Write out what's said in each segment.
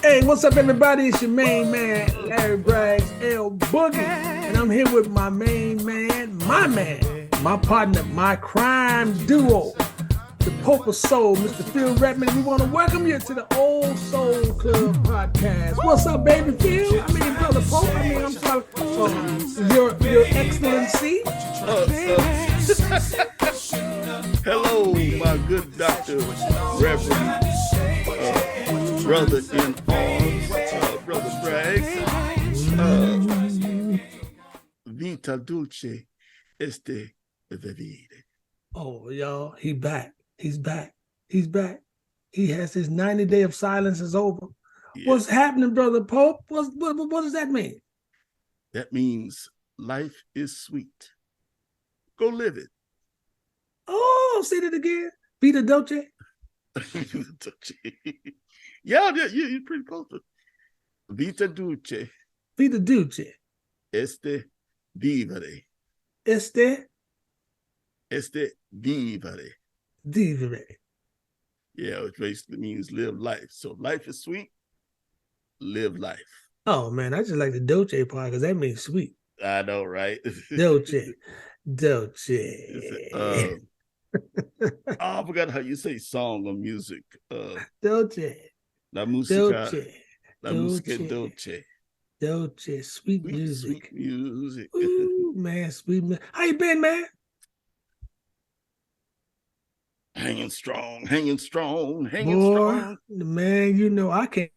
Hey, what's up, everybody? It's your main man, Larry Braggs, L Boogie. And I'm here with my main man, my partner, my crime duo, the Pope of Soul, Mr. Phil Redmond. We want to welcome you to the Old Soul Club podcast. What's up, baby Phil? Brother Pope. I'm sorry. Your Excellency. Hello, my good doctor, Reverend brother in arms, Brother Braggs. Vita dulce este vivere. Oh, y'all, he's back. He's back. He has his 90 day of silence is over. Yeah. What's happening, Brother Pope? What does that mean? That means life is sweet. Go live it. Oh, say that again. Vita dulce. Yeah, you're pretty close. Vita dulce. Vita dulce. Este vivere. Este vivere. Vivere. Yeah, which basically means live life. So life is sweet, live life. Oh, man, I just like the dolce part because that means sweet. I know, right? Dolce. I forgot how you say song or music. Dolce. La musica. Dolce. La musica dolce. Dolce. Sweet music. Sweet music. Ooh, man, sweet music. How you been, man? Hanging strong. Boy, man, you know, I can't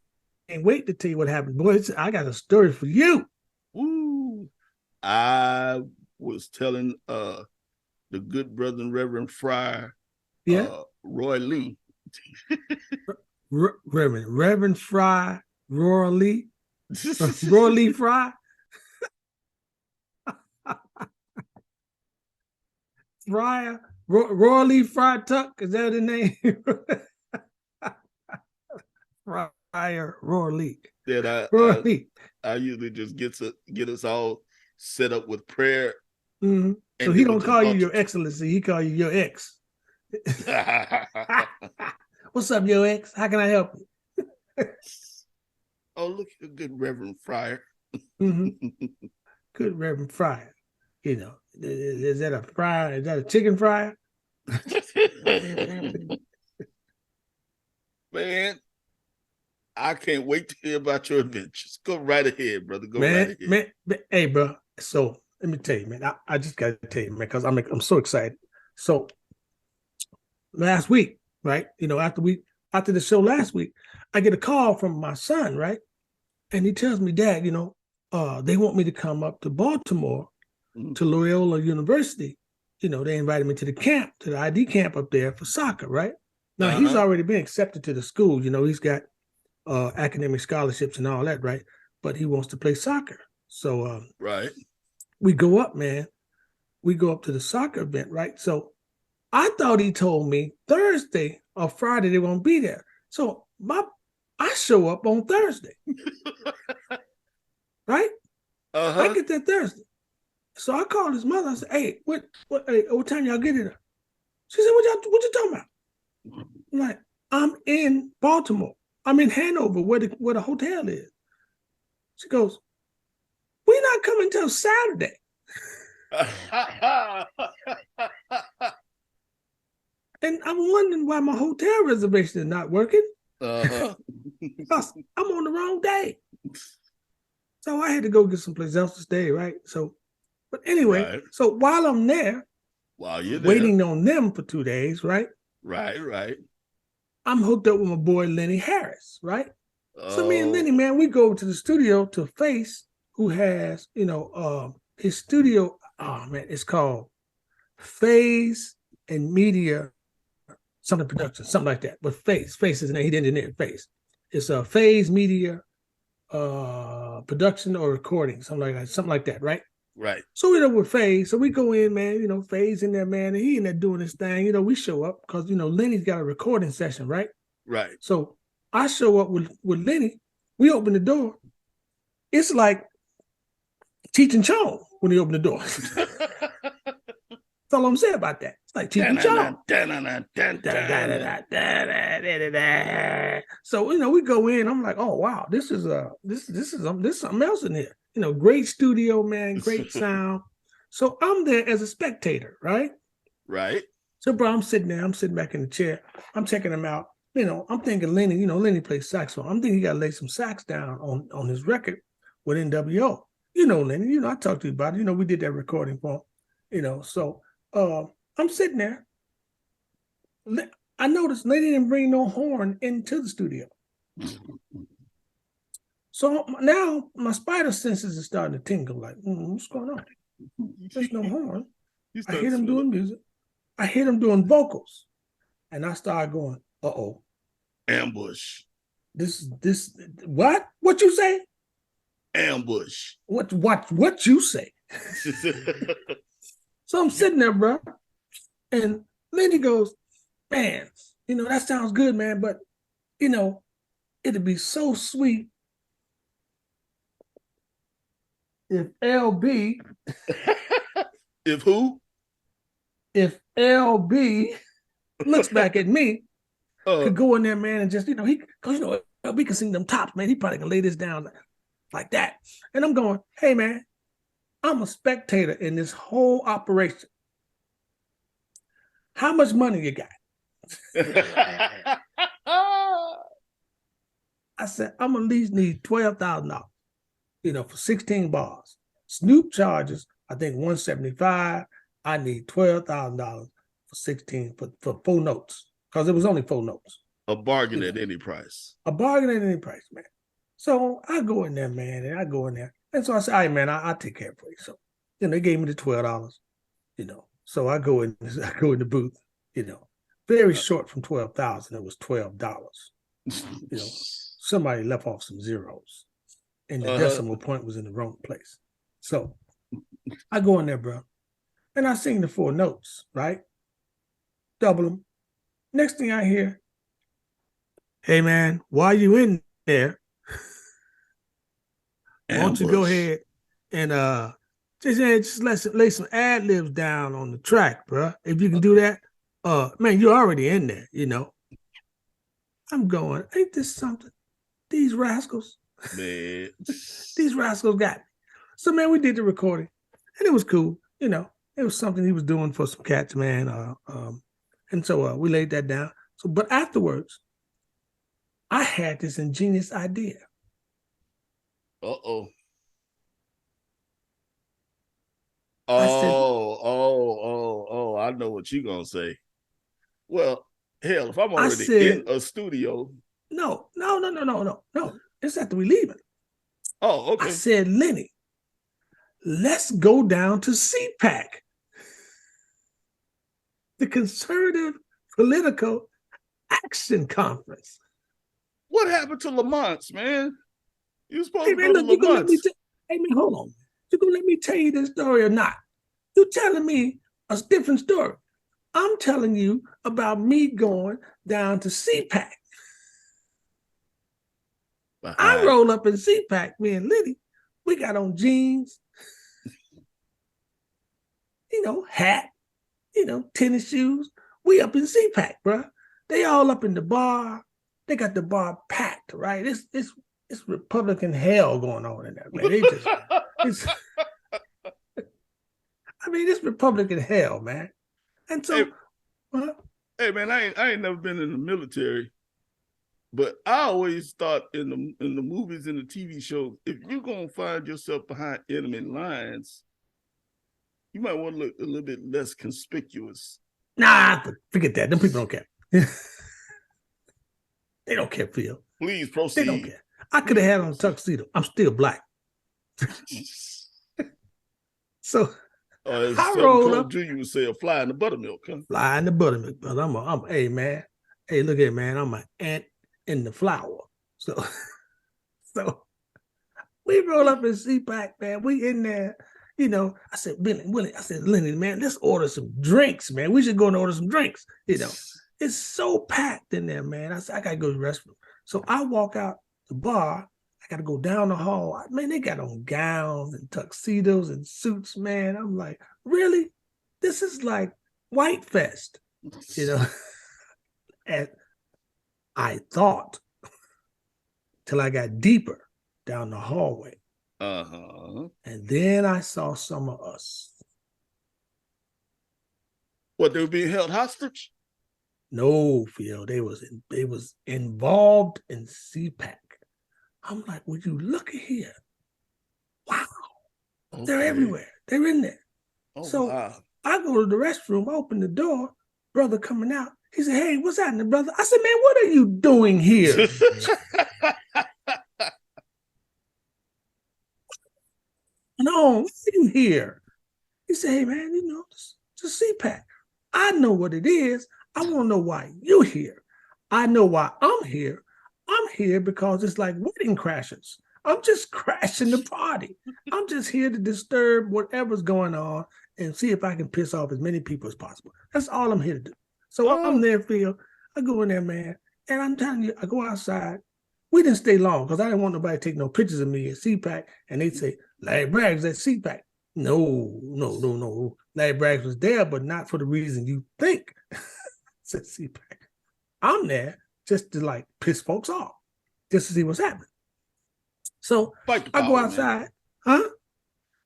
wait to tell you what happened. Boy, I got a story for you. Ooh. I was telling the good brother and Reverend Friar, Roy Lee. Reverend Friar, Roy Lee? Roy Lee Fry? Friar? Roy Lee Fry Tuck? Is that the name? Friar Roy Lee. That I usually just get us all set up with prayer. Mm-hmm. So he don't call you your excellency. He call you your ex. What's up, your ex? How can I help you? Oh, look at a good Reverend Friar. Mm-hmm. Good Reverend Friar. You know, is that a fryer? Is that a chicken fryer? Man, I can't wait to hear about your adventures. Go right ahead, brother. Right ahead. Man, hey, bro. So let me tell you, man. I just got to tell you, man, because I'm so excited. So last week, right? You know, after the show last week, I get a call from my son, right? And he tells me, Dad, you know, they want me to come up to Baltimore to Loyola University. You know, they invited me to the camp, to the ID camp up there for soccer, right? Now, he's already been accepted to the school. You know, he's got academic scholarships and all that, right? But he wants to play soccer. So right. We go up, man. We go up to the soccer event, right? So I thought he told me Thursday or Friday they won't be there. So I show up on Thursday. Right? I get there Thursday. So I called his mother. I said, "Hey, what time y'all get here?" She said, "What you talking about?" I'm like, "I'm in Baltimore. I'm in Hanover, where the hotel is." She goes, "We're not coming till Saturday." And I'm wondering why my hotel reservation is not working. I'm on the wrong day. So I had to go get someplace else to stay, right? So, but anyway, right. So while I'm there, waiting on them for 2 days, right? Right. I'm hooked up with my boy Lenny Harris, right? So me and Lenny, man, we go to the studio to Face, who has, you know, his studio. Oh man, it's called Phase and Media, something production, something like that. But Face is the name. He engineered Face. It's a Phase Media production or recording, something like that, right? Right. So we're with Phase. So we go in, man, you know, Phase in there, man, and he in there doing his thing. You know, we show up because, you know, Lenny's got a recording session, right? Right. So I show up with Lenny. We open the door. It's like Cheech and Chong when he opened the door. That's all I'm saying about that. It's like Cheech and Chong. Da-na-na-na-da-na-na-da-na. So we go in. I'm like, oh wow, this is something else in here. Great studio, man, great sound. So I'm there as a spectator, right? Right. So, bro, I'm sitting there. I'm sitting back in the chair. I'm checking him out. I'm thinking Lenny. Lenny plays saxophone. I'm thinking he got to lay some sax down on his record with NWO. Lenny. I talked to you about it. We did that recording for him. So I'm sitting there. I noticed Lenny didn't bring no horn into the studio. So now my spider senses are starting to tingle. Like, what's going on? There's no horn. I hear him doing music. I hear him doing vocals, and I started going, "Uh-oh, ambush." This what? What you say? Ambush. What you say? So I'm sitting there, bro, and Lenny goes, "Man, that sounds good, man, but it'd be so sweet if LB." If who? If LB looks back at me, could go in there, man, and just, because LB can sing them tops, man. He probably can lay this down like that. And I'm going, hey, man, I'm a spectator in this whole operation. How much money you got? I said, I'm at least need $12,000, for 16 bars. Snoop charges, I think, $175. I need $12,000 for 16 for 4 notes, because it was only 4 notes. A bargain at any price. A bargain at any price, man. So I go in there, man, and so I said, all right, man, I'll take care of it. So, they gave me the $12, So I go in the booth, very short from 12,000. It was $12. Somebody left off some zeros, and the decimal point was in the wrong place. So I go in there, bro. And I sing the 4 notes, right? Double them. Next thing I hear, hey, man, while you in there, why don't you go ahead and just lay some ad-libs down on the track, bro. If you can do that, man, you're already in there, I'm going, ain't this something? These rascals. Man. These rascals got me. So, man, we did the recording, and it was cool, It was something he was doing for some cats, man. And so we laid that down. So, but afterwards, I had this ingenious idea. Uh-oh. I know what you're going to say. Well, hell, if I'm already in a studio. No. It's after we leaving. Oh, okay. I said, Lenny, let's go down to CPAC, the Conservative Political Action Conference. What happened to Lamont's, man? You supposed to go to Lamont's. Hey, man, hold on. You gonna let me tell you this story or not? You telling me a different story. I'm telling you about me going down to CPAC. I roll up in CPAC, me and Liddy. We got on jeans, hat, tennis shoes. We up in CPAC, bro. They all up in the bar. They got the bar packed, right? It's Republican hell going on in there, man. It's Republican hell, man. And so, hey man, I ain't never been in the military, but I always thought in the movies and the TV shows, if you're gonna find yourself behind enemy lines, you might want to look a little bit less conspicuous. Nah, forget that. Them people don't care. They don't care, Phil. Please proceed. They don't care. I could have had on a tuxedo. I'm still black. So I roll up. You would say a fly in the buttermilk, huh? Fly in the buttermilk, brother. Hey man. Hey, look at man. I'm an ant in the flower. So we roll up in CPAC, man. We in there. I said, Willie, I said, Lenny, man, let's order some drinks, man. We should go and order some drinks. It's so packed in there, man. I said, I gotta go to the restroom. So I walk out the bar. I gotta go down the hall. Man, they got on gowns and tuxedos and suits, man. I'm like, really? This is like White Fest, you know. And I thought till I got deeper down the hallway. Uh-huh. And then I saw some of us. What, they were being held hostage? No, Phil, they was involved in CPAC. I'm like, would you look at here? Wow, they're Okay. everywhere. They're in there. Oh, So wow. I go to the restroom, open the door, brother coming out. He said, hey, what's happening, brother? I said, man, what are you doing here? No, what are you here? He said, hey, man, you know, it's a CPAC. I know what it is. I want to know why you're here. I know why I'm here. I'm here because it's like wedding crashers. I'm just crashing the party. I'm just here to disturb whatever's going on and see if I can piss off as many people as possible. That's all I'm here to do. So I'm there, Phil. I go in there, man. And I'm telling you, I go outside. We didn't stay long because I didn't want nobody to take no pictures of me at CPAC. And they'd say, Larry Braggs at CPAC. No. Larry Braggs was there, but not for the reason you think. Said CPAC. I'm there just to like piss folks off, just to see what's happening. So Fight the power, I go outside, man. huh?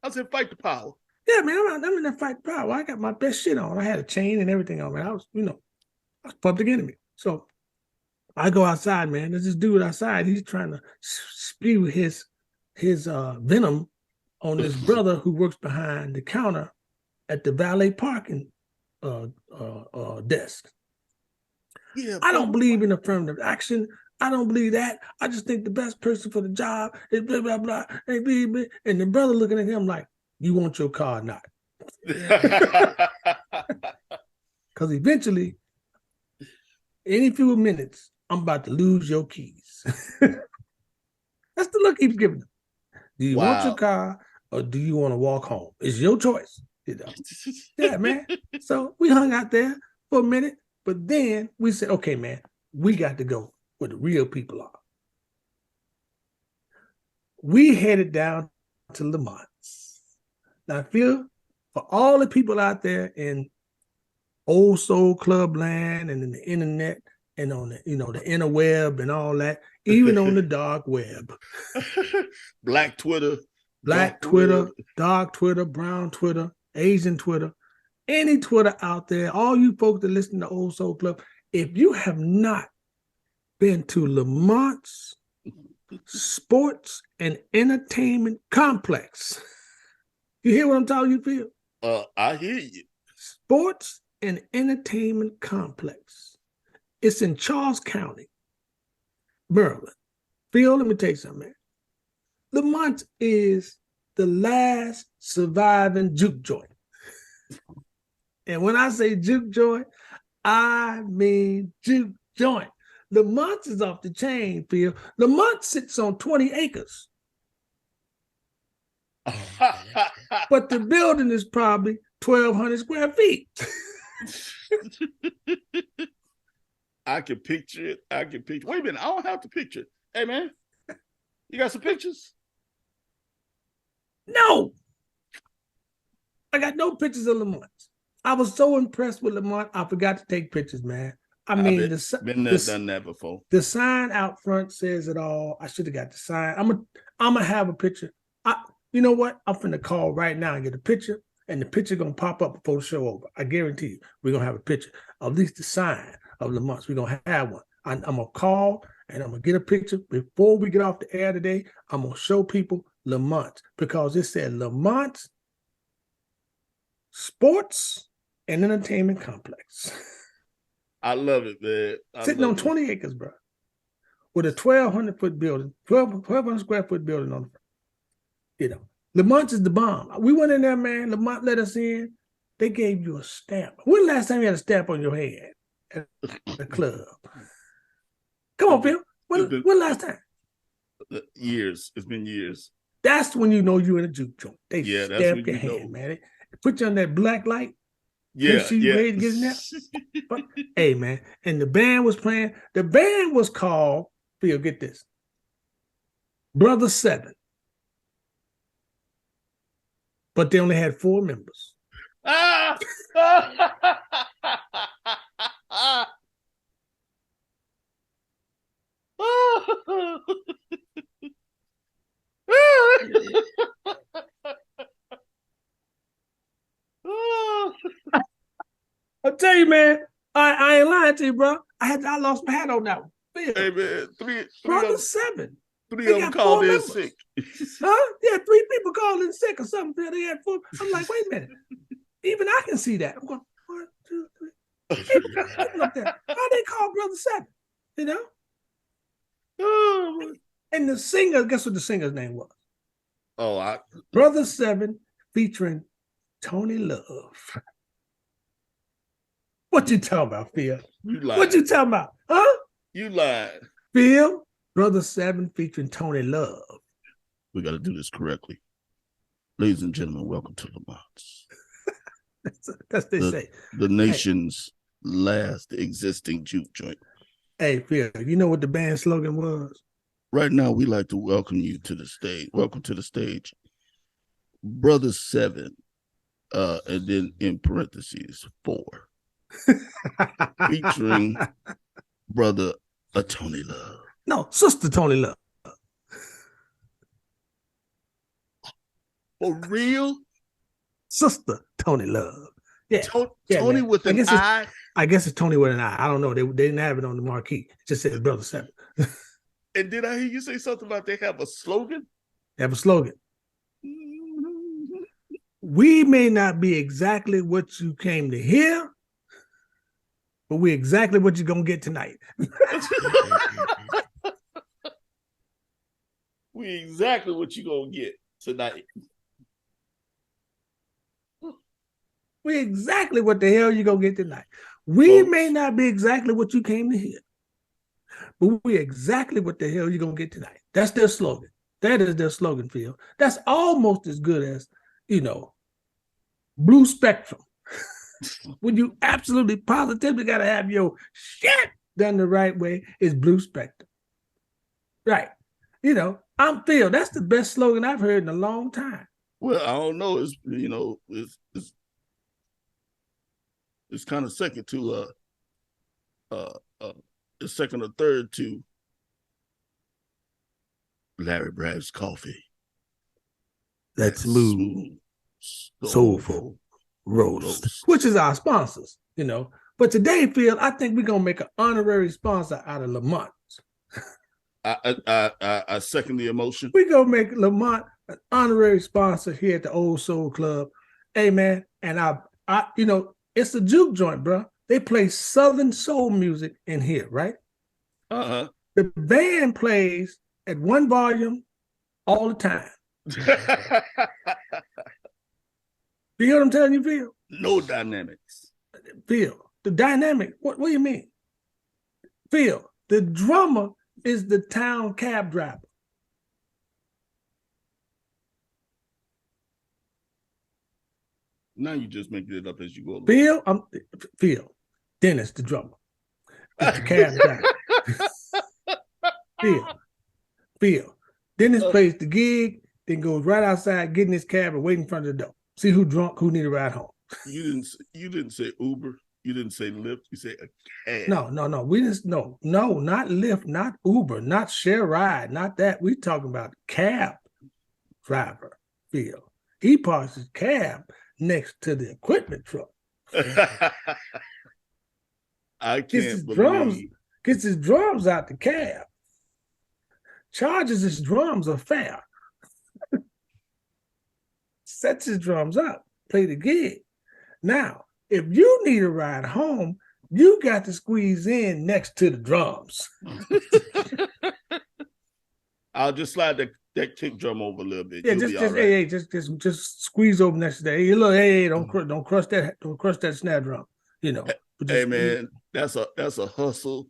I said, fight the power. Yeah, man, I'm in that fight power. I got my best shit on. I had a chain and everything on, man. I was public enemy. So I go outside, man. There's this dude outside. He's trying to spew his venom on this brother who works behind the counter at the valet parking desk. Yeah, I don't believe in affirmative action. I don't believe that. I just think the best person for the job is blah, blah, blah. And the brother looking at him like, you want your car or not? Because eventually, any few minutes, I'm about to lose your keys. That's the look he's giving them. Do you want your car or do you want to walk home? It's your choice. You know? Yeah, man. So we hung out there for a minute, but then we said, okay, man, we got to go where the real people are. We headed down to Lamont. Now, Phil, for all the people out there in old soul club land and in the internet and on the, the interweb and all that, even on the dark web. Black Twitter. Black Twitter, dark Twitter, brown Twitter, Asian Twitter, any Twitter out there, all you folks that listen to Old Soul Club, if you have not been to Lamont's Sports and Entertainment Complex, you hear what I'm telling you, Phil? I hear you. Sports and Entertainment Complex. It's in Charles County, Maryland. Phil, let me tell you something, man. Lamont is the last surviving juke joint. And when I say juke joint, I mean juke joint. Lamont is off the chain, Phil. Lamont sits on 20 acres. But the building is probably 1,200 square feet. I can picture it. Wait a minute. I don't have to picture it. Hey, man, you got some pictures? No. I got no pictures of Lamont. I was so impressed with Lamont, I forgot to take pictures, man. I've been there, done that before. The sign out front says it all. I should have got the sign. I'm gonna have a picture. You know what? I'm finna call right now and get a picture, and the picture gonna pop up before the show over. I guarantee you, we're gonna have a picture, at least the sign of Lamont. We're gonna have one. I'm gonna call and I'm gonna get a picture before we get off the air today. I'm gonna show people Lamont because it said Lamont Sports and Entertainment Complex. I love it, man. Sitting on 20 acres, bro, with a 1,200 foot building, 1,200 square foot building on the front. You know, Lamont is the bomb. We went in there, man. Lamont let us in. They gave you a stamp. When the last time you had a stamp on your head at the club? Come on, Phil. When last time? Years. It's been years. That's when you know you're in a juke joint. They stamp your hand, man. They put you on that black light. Yeah, ready to get in there. But, hey, man, and the band was playing. The band was called, Phil, get this, Brother Seven. But they only had 4 members. Ah! I'll tell you, man. I ain't lying to you, bro. I lost my hat on that one. Phil, Hey man, three brother of seven. three They of them got called 4 in members. sick. Huh? Yeah, 3 people called in sick or something. Phil. They had 4. I'm like, wait a minute. Even I can see that. I'm going 1, 2, 3. People up there. Why they call brother seven? You know. Oh, And the singer, guess what the singer's name was? I Brother Seven featuring Tony Love. What you talking about, Phil? you lied. What you talking about? Huh? You lied. Phil, Brother Seven featuring Tony Love. We got to do this correctly. Ladies and gentlemen, welcome to Lamont's. That's they say. The nation's last existing juke joint. Hey, Phil, you know what the band slogan was? Right now, we like to welcome you to the stage. Welcome to the stage, Brother Seven, and then in parentheses 4, featuring Brother Tony Love. No, Sister Tony Love. For real? Sister Tony Love. Yeah. Tony man. with an I? I guess it's Tony with an I. I don't know. They didn't have it on the marquee. It just said Brother Seven. And did I hear you say something about they have a slogan? They have a slogan. We may not be exactly what you came to hear, but we're exactly what you're going to get tonight. We exactly what you going to get tonight. We're exactly what the hell you're going to get tonight. We may not be exactly what you came to hear, but we're exactly what the hell you're going to get tonight. That's their slogan. That is their slogan, Phil. That's almost as good as, Blue Spectrum. When you absolutely positively got to have your shit done the right way, is Blue Spectrum. Right. I'm Phil. That's the best slogan I've heard in a long time. Well, I don't know. It's kind of second to it's second or third to Larry Bragg's coffee. That's smooth, soulful roast, which is our sponsors, But today, Phil, I think we're gonna make an honorary sponsor out of Lamont. I second the emotion. We're gonna make Lamont an honorary sponsor here at the Old Soul Club. Hey man, and I it's a juke joint, bro. They play Southern soul music in here, right? Uh-huh. The band plays at 1 volume all the time. You hear what I'm telling you, Phil? No dynamics. Phil, the dynamic, what do you mean? Phil, the drummer is the town cab driver. Now you just making it up as you go along. Phil, Dennis, the drummer. It's the cab driver. Phil. Dennis plays the gig, then goes right outside, get in his cab and wait in front of the door. See who drunk, who need a ride home. You didn't say Uber. You didn't say Lyft. You say a cab. No. We didn't. No, not Lyft, not Uber, not share ride, not that. We talking about cab driver. Phil. He parks his cab next to the equipment truck. I can't believe. Gets his drums out the cab. Charges his drums a fare. Sets his drums up. Play the gig. Now, if you need a ride home, you got to squeeze in next to the drums. I'll just slide that kick drum over a little bit. Yeah, just squeeze over next to that. Hey, look, don't crush that snare drum. Hey man, that's a hustle.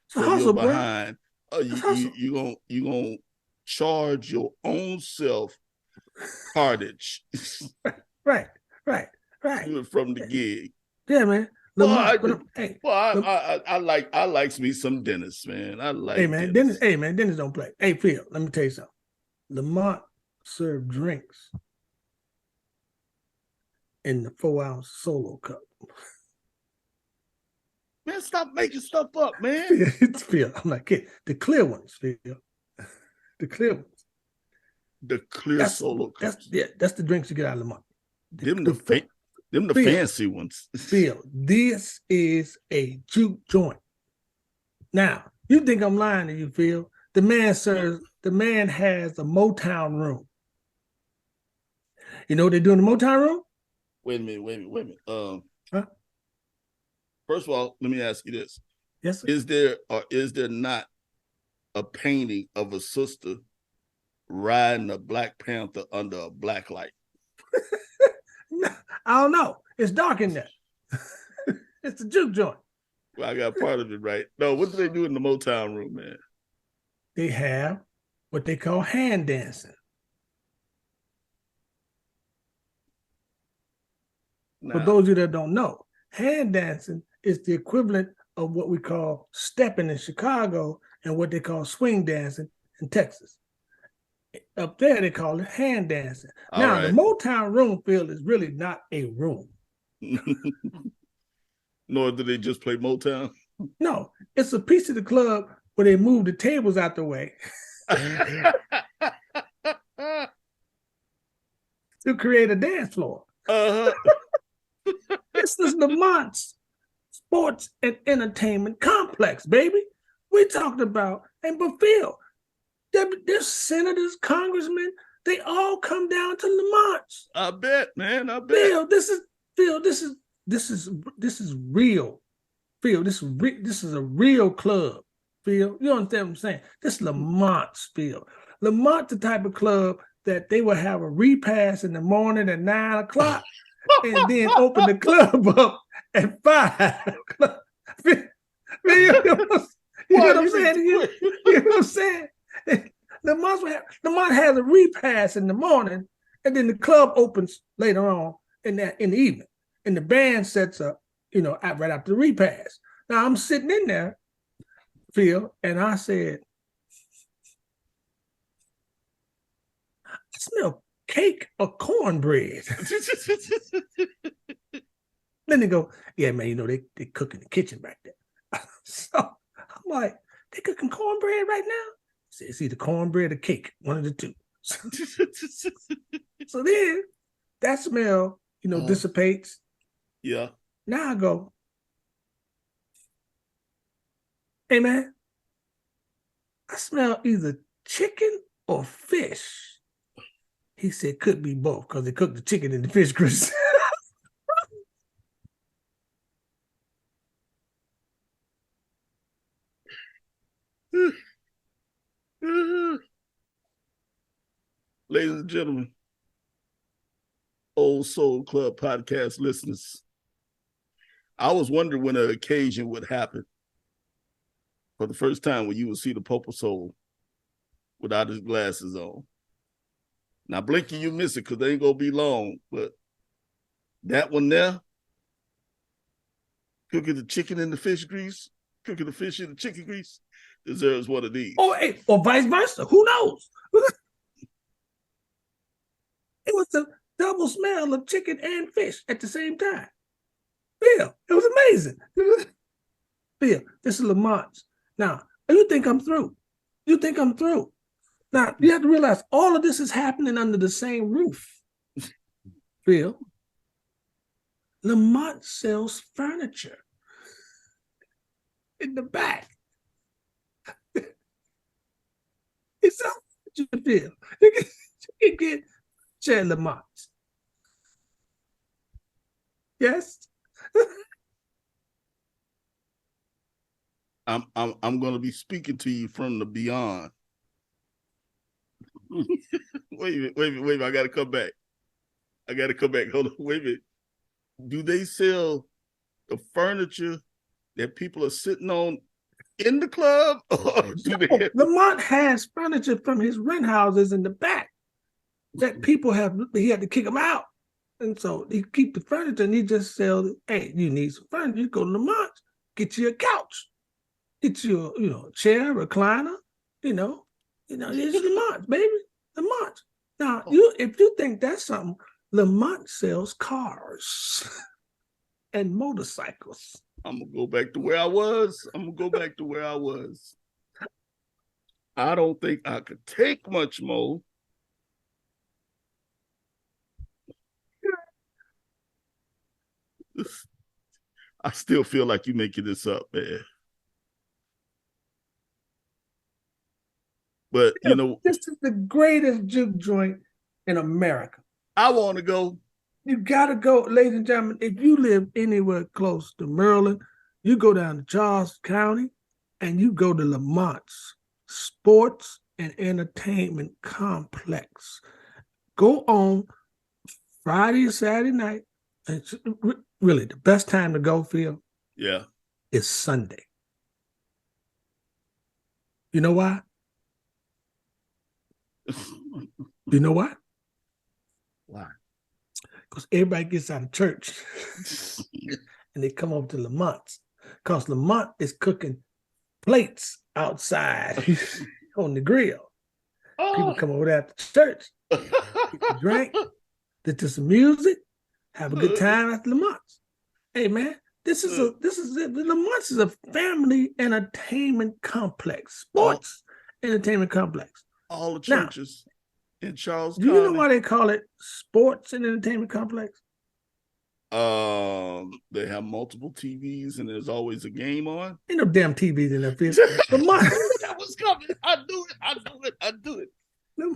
It's a hustle, bro. Behind. You gonna charge your own self cartage. Right. From the gig. Yeah, man. I like me some Dennis, man. I like Dennis. Dennis don't play. Hey, Phil, let me tell you something. Lamont served drinks in the 4-ounce solo cup. Man, stop making stuff up, man. It's Phil. I'm like, yeah, the clear ones, Phil. The clear ones. The clear solo cups. That's the drinks you get out of the month. Them the Phil, fancy ones. Phil, this is a juke joint. Now, you think I'm lying to you, Phil? The man has a Motown room. You know what they do in the Motown room? Wait a minute. Huh? First of all, let me ask you this. Yes, sir. Is there or is there not a painting of a sister riding a Black Panther under a black light? I don't know. It's dark in there. It's a juke joint. Well, I got part of it right. No, what do they do in the Motown room, man? They have what they call hand dancing. Nah. For those of you that don't know, hand dancing is the equivalent of what we call stepping in Chicago and what they call swing dancing in Texas. Up there, they call it hand dancing. Now, the Motown room, Phil, is really not a room. Nor do they just play Motown. No, it's a piece of the club where they move the tables out the way to create a dance floor. This is Lamont's Sports and Entertainment Complex, baby. We talked about, but Phil, there's senators, congressmen, they all come down to Lamont's. I bet, man. I bet. This is real. Phil, this is a real club. Phil, you understand what I'm saying? This is Lamont's, Phil. Lamont's the type of club that they will have a repast in the morning at 9 o'clock and then open the club up at 5. Phil, you know what I'm saying? You know what I'm saying? Lamont has a repast in the morning, and then the club opens later on in the evening, and the band sets up, right after the repast. Now I'm sitting in there, Phil, and I said, I smell cake or cornbread. Then they go, yeah, man, they cook in the kitchen back there. So I'm like, they cooking cornbread right now? It's either cornbread or cake, one of the two. So then that smell, dissipates. Yeah. Now I go, hey man, I smell either chicken or fish. He said, could be both because they cook the chicken in the fish grease. Ladies and gentlemen, Old Soul Club podcast listeners, I was wondering when an occasion would happen for the first time when you would see the Pope of Soul without his glasses on. Now, Blinky, you miss it because they ain't going to be long, but that one there, cooking the chicken in the fish grease, cooking the fish in the chicken grease, deserves one of these. Oh, hey, or vice versa. Who knows? It was the double smell of chicken and fish at the same time. Phil, it was amazing. Phil, this is Lamont's. Now, you think I'm through. Now, you have to realize all of this is happening under the same roof. Phil, Lamont sells furniture in the back. It's how you feel. You can get Chad Lamont. Yes. I'm going to be speaking to you from the beyond. Wait a minute. I got to come back. Hold on. Wait a minute. Do they sell the furniture that people are sitting on in the club? Or do they have... Lamont has furniture from his rent houses in the back that he had to kick them out. And so he keep the furniture and he just sells it. Hey, you need some furniture, you go to Lamont, get you a couch, get you a chair, recliner, it's Lamont, baby. Lamont. Now, if you think that's something, Lamont sells cars and motorcycles. I'm gonna go back to where I was. I don't think I could take much more. I still feel like you're making this up, man. But you know, this is the greatest juke joint in America. I want to go. You gotta go, ladies and gentlemen. If you live anywhere close to Maryland, you go down to Charles County and you go to Lamont's Sports and Entertainment Complex. Go on Friday, Saturday night. It's really the best time to go, Phil. Yeah. Is Sunday. You know why? You know why? Why? Because everybody gets out of church and they come over to Lamont's. Because Lamont is cooking plates outside on the grill. People come over there after church, get a drink, listen to some music, have a good time at Lamont's. Hey man, this is Lamont's is a family entertainment complex, sports entertainment complex. All the churches in Charles County. Do you know why they call it sports and entertainment complex? They have multiple TVs and there's always a game on. Ain't no damn TVs in that field. That was coming. I do it.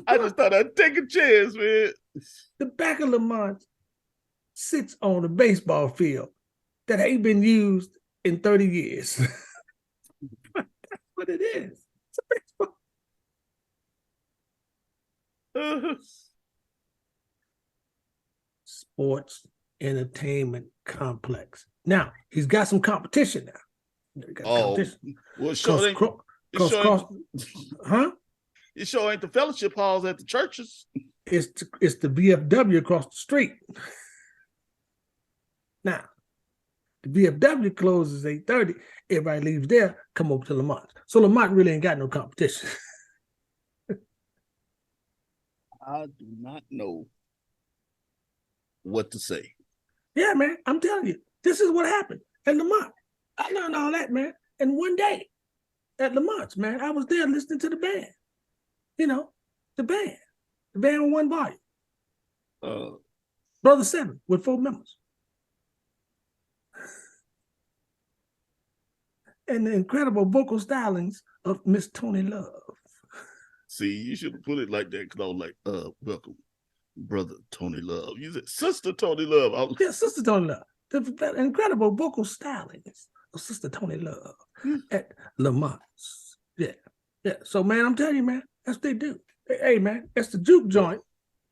I just thought I'd take a chance, man. The back of Lamont sits on a baseball field that ain't been used in 30 years. That's what it is. It's a baseball. Sports entertainment complex. Now he's got some competition now. Competition. Well, huh? It sure ain't the fellowship halls at the churches. It's the VFW across the street. Now, the VFW closes 8:30. Everybody leaves there, come over to Lamont. So Lamont really ain't got no competition. I do not know what to say. Yeah, man, I'm telling you, this is what happened at Lamont. I learned all that, man. And one day at Lamont's, man, I was there listening to the band. You know, the band with one volume. Brother Seven with 4 members. And the incredible vocal stylings of Miss Tony Love. See, you should have put it like that because I was like, welcome, Brother Tony Love. You said Sister Tony Love. Yeah, Sister Tony Love. The incredible vocal stylings of Sister Tony Love at Lamont's. Yeah. So, man, I'm telling you, man, that's what they do. Hey, man, that's the juke joint,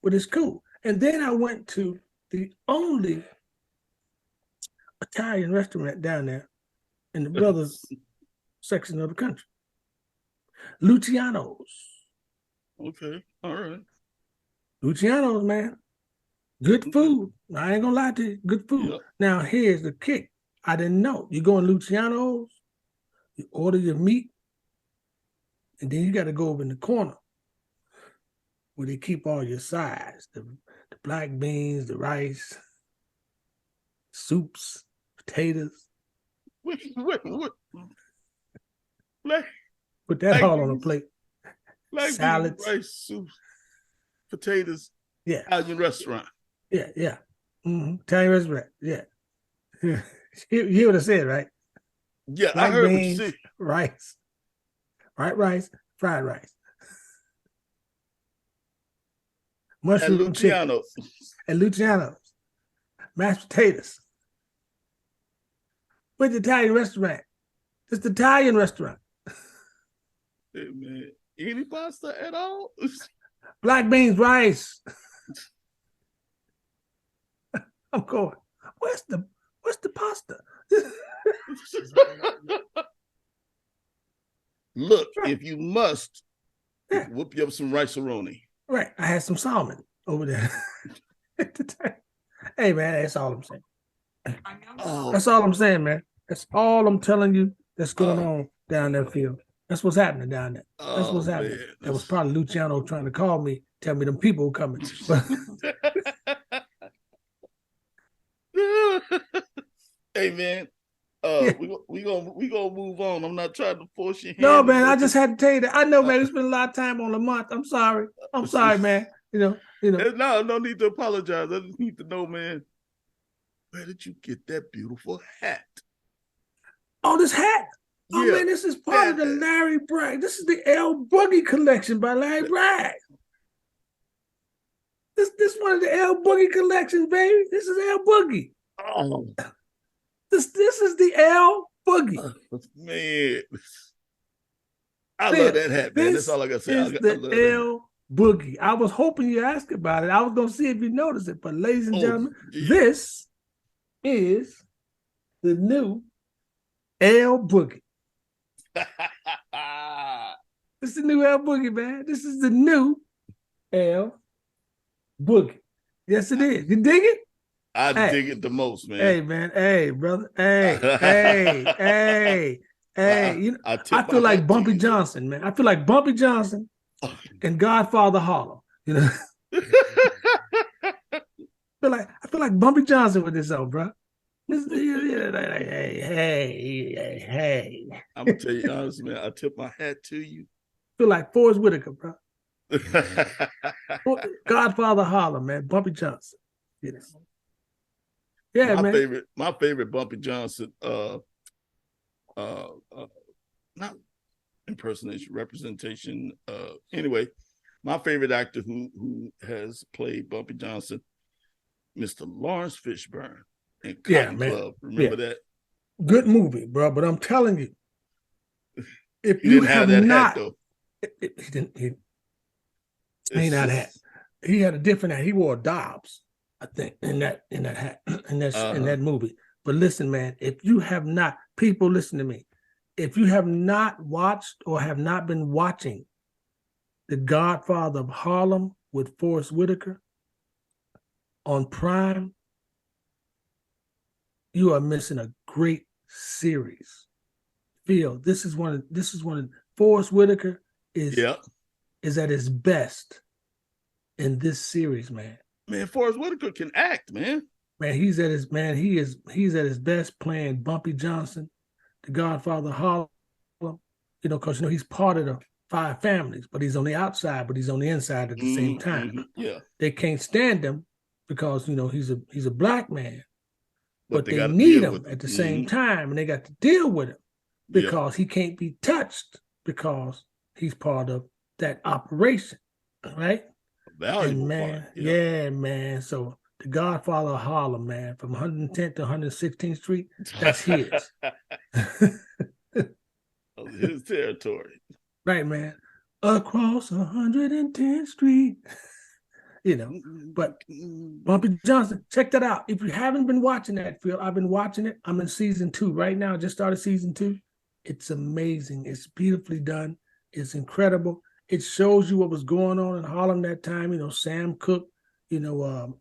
but it's cool. And then I went to the only Italian restaurant down there in the brothers section of the country. Luciano's. Okay, all right. Luciano's, man. Good food. I ain't gonna lie to you. Good food. Yep. Now, here's the kick. I didn't know. You go in Luciano's, you order your meat, and then you got to go over in the corner where they keep all your sides, the black beans, the rice, soups, potatoes. What? Put that all on a plate. Like salads, rice, soup, potatoes. Yeah. Italian restaurant. Yeah. Mm-hmm. Italian restaurant. Yeah. You hear what I said, right? Yeah, Black I heard beans, what you said. Rice. White rice, fried rice. Mushroom chicken. And Luciano's. Mashed potatoes. Where's the Italian restaurant? It's the Italian restaurant. Hey, man. Any pasta at all? Black beans, rice. I'm going, where's the pasta? Look, if you must, whoop you up some rice-a-roni. Right. I had some salmon over there. Hey, man, that's all I'm saying. That's all I'm saying, man. That's all I'm telling you that's going on down that field. That's what's happening down there. That's what's happening. That was probably Luciano trying to call me, tell me them people were coming. Hey man, Yeah. we gonna move on. I'm not trying to force your hand. No, man, I just had to tell you that. I know, man, we spent a lot of time on Lamont. I'm sorry. I'm sorry, man. You know. No need to apologize. I just need to know, man, where did you get that beautiful hat? Oh, this hat. Oh, Yeah, man, this is part of the Larry Bragg. This is the L Boogie collection by Larry Bragg. This one of the L Boogie collections, baby. This is L Boogie. Oh, this is the L Boogie. Man, I love that hat, man. That's all I gotta say. This is the L Boogie. I was hoping you asked about it. I was gonna see if you noticed it, but ladies and gentlemen, this is the new L Boogie. This is the new L Boogie, man. This is the new L Boogie. Yes, it is. You dig it? I dig it the most, man. Hey, man. Hey, brother. Hey. You know, I feel like Bumpy Johnson, man. I feel like Bumpy Johnson and Godfather Harlem. You know, I feel like Bumpy Johnson with this, bro. Hey. I'm gonna tell you honestly, man. I tip my hat to you. Feel like Forrest Whitaker, bro. Godfather Harlem, man. Bumpy Johnson. You know. Yeah, my favorite Bumpy Johnson, not impersonation, representation. Anyway, my favorite actor who has played Bumpy Johnson, Mr. Lawrence Fishburne in Cotton Club. Remember that? Good movie, bro. But I'm telling you, if he you didn't have have that not, hat though. He didn't. He not hat. He had a different hat. He wore a Dobbs, I think, in that hat, in that movie. But listen, man, if you have not, people listen to me. If you have not watched or have not been watching The Godfather of Harlem with Forrest Whitaker on Prime, you are missing a great series. Phil, this is one of Forrest Whitaker is at his best in this series, man. Man, Forrest Whitaker can act, man. Man, he's at his best playing Bumpy Johnson, the Godfather of Harlem. You know, because he's part of the five families, but he's on the outside, but he's on the inside at the same time. Yeah, they can't stand him because he's a black man, but they need him at the same time, and they got to deal with him because he can't be touched because he's part of that operation, right? Valuable man, man. So the Godfather of Harlem, man, from 110th to 116th Street, that's his. His territory. Right, man. Across 110th Street. You know, but Bumpy Johnson, check that out. If you haven't been watching that, Phil, I've been watching it. I'm in season 2 right now. Just started season 2. It's amazing. It's beautifully done. It's incredible. It shows you what was going on in Harlem that time. You know, Sam Cooke. You know,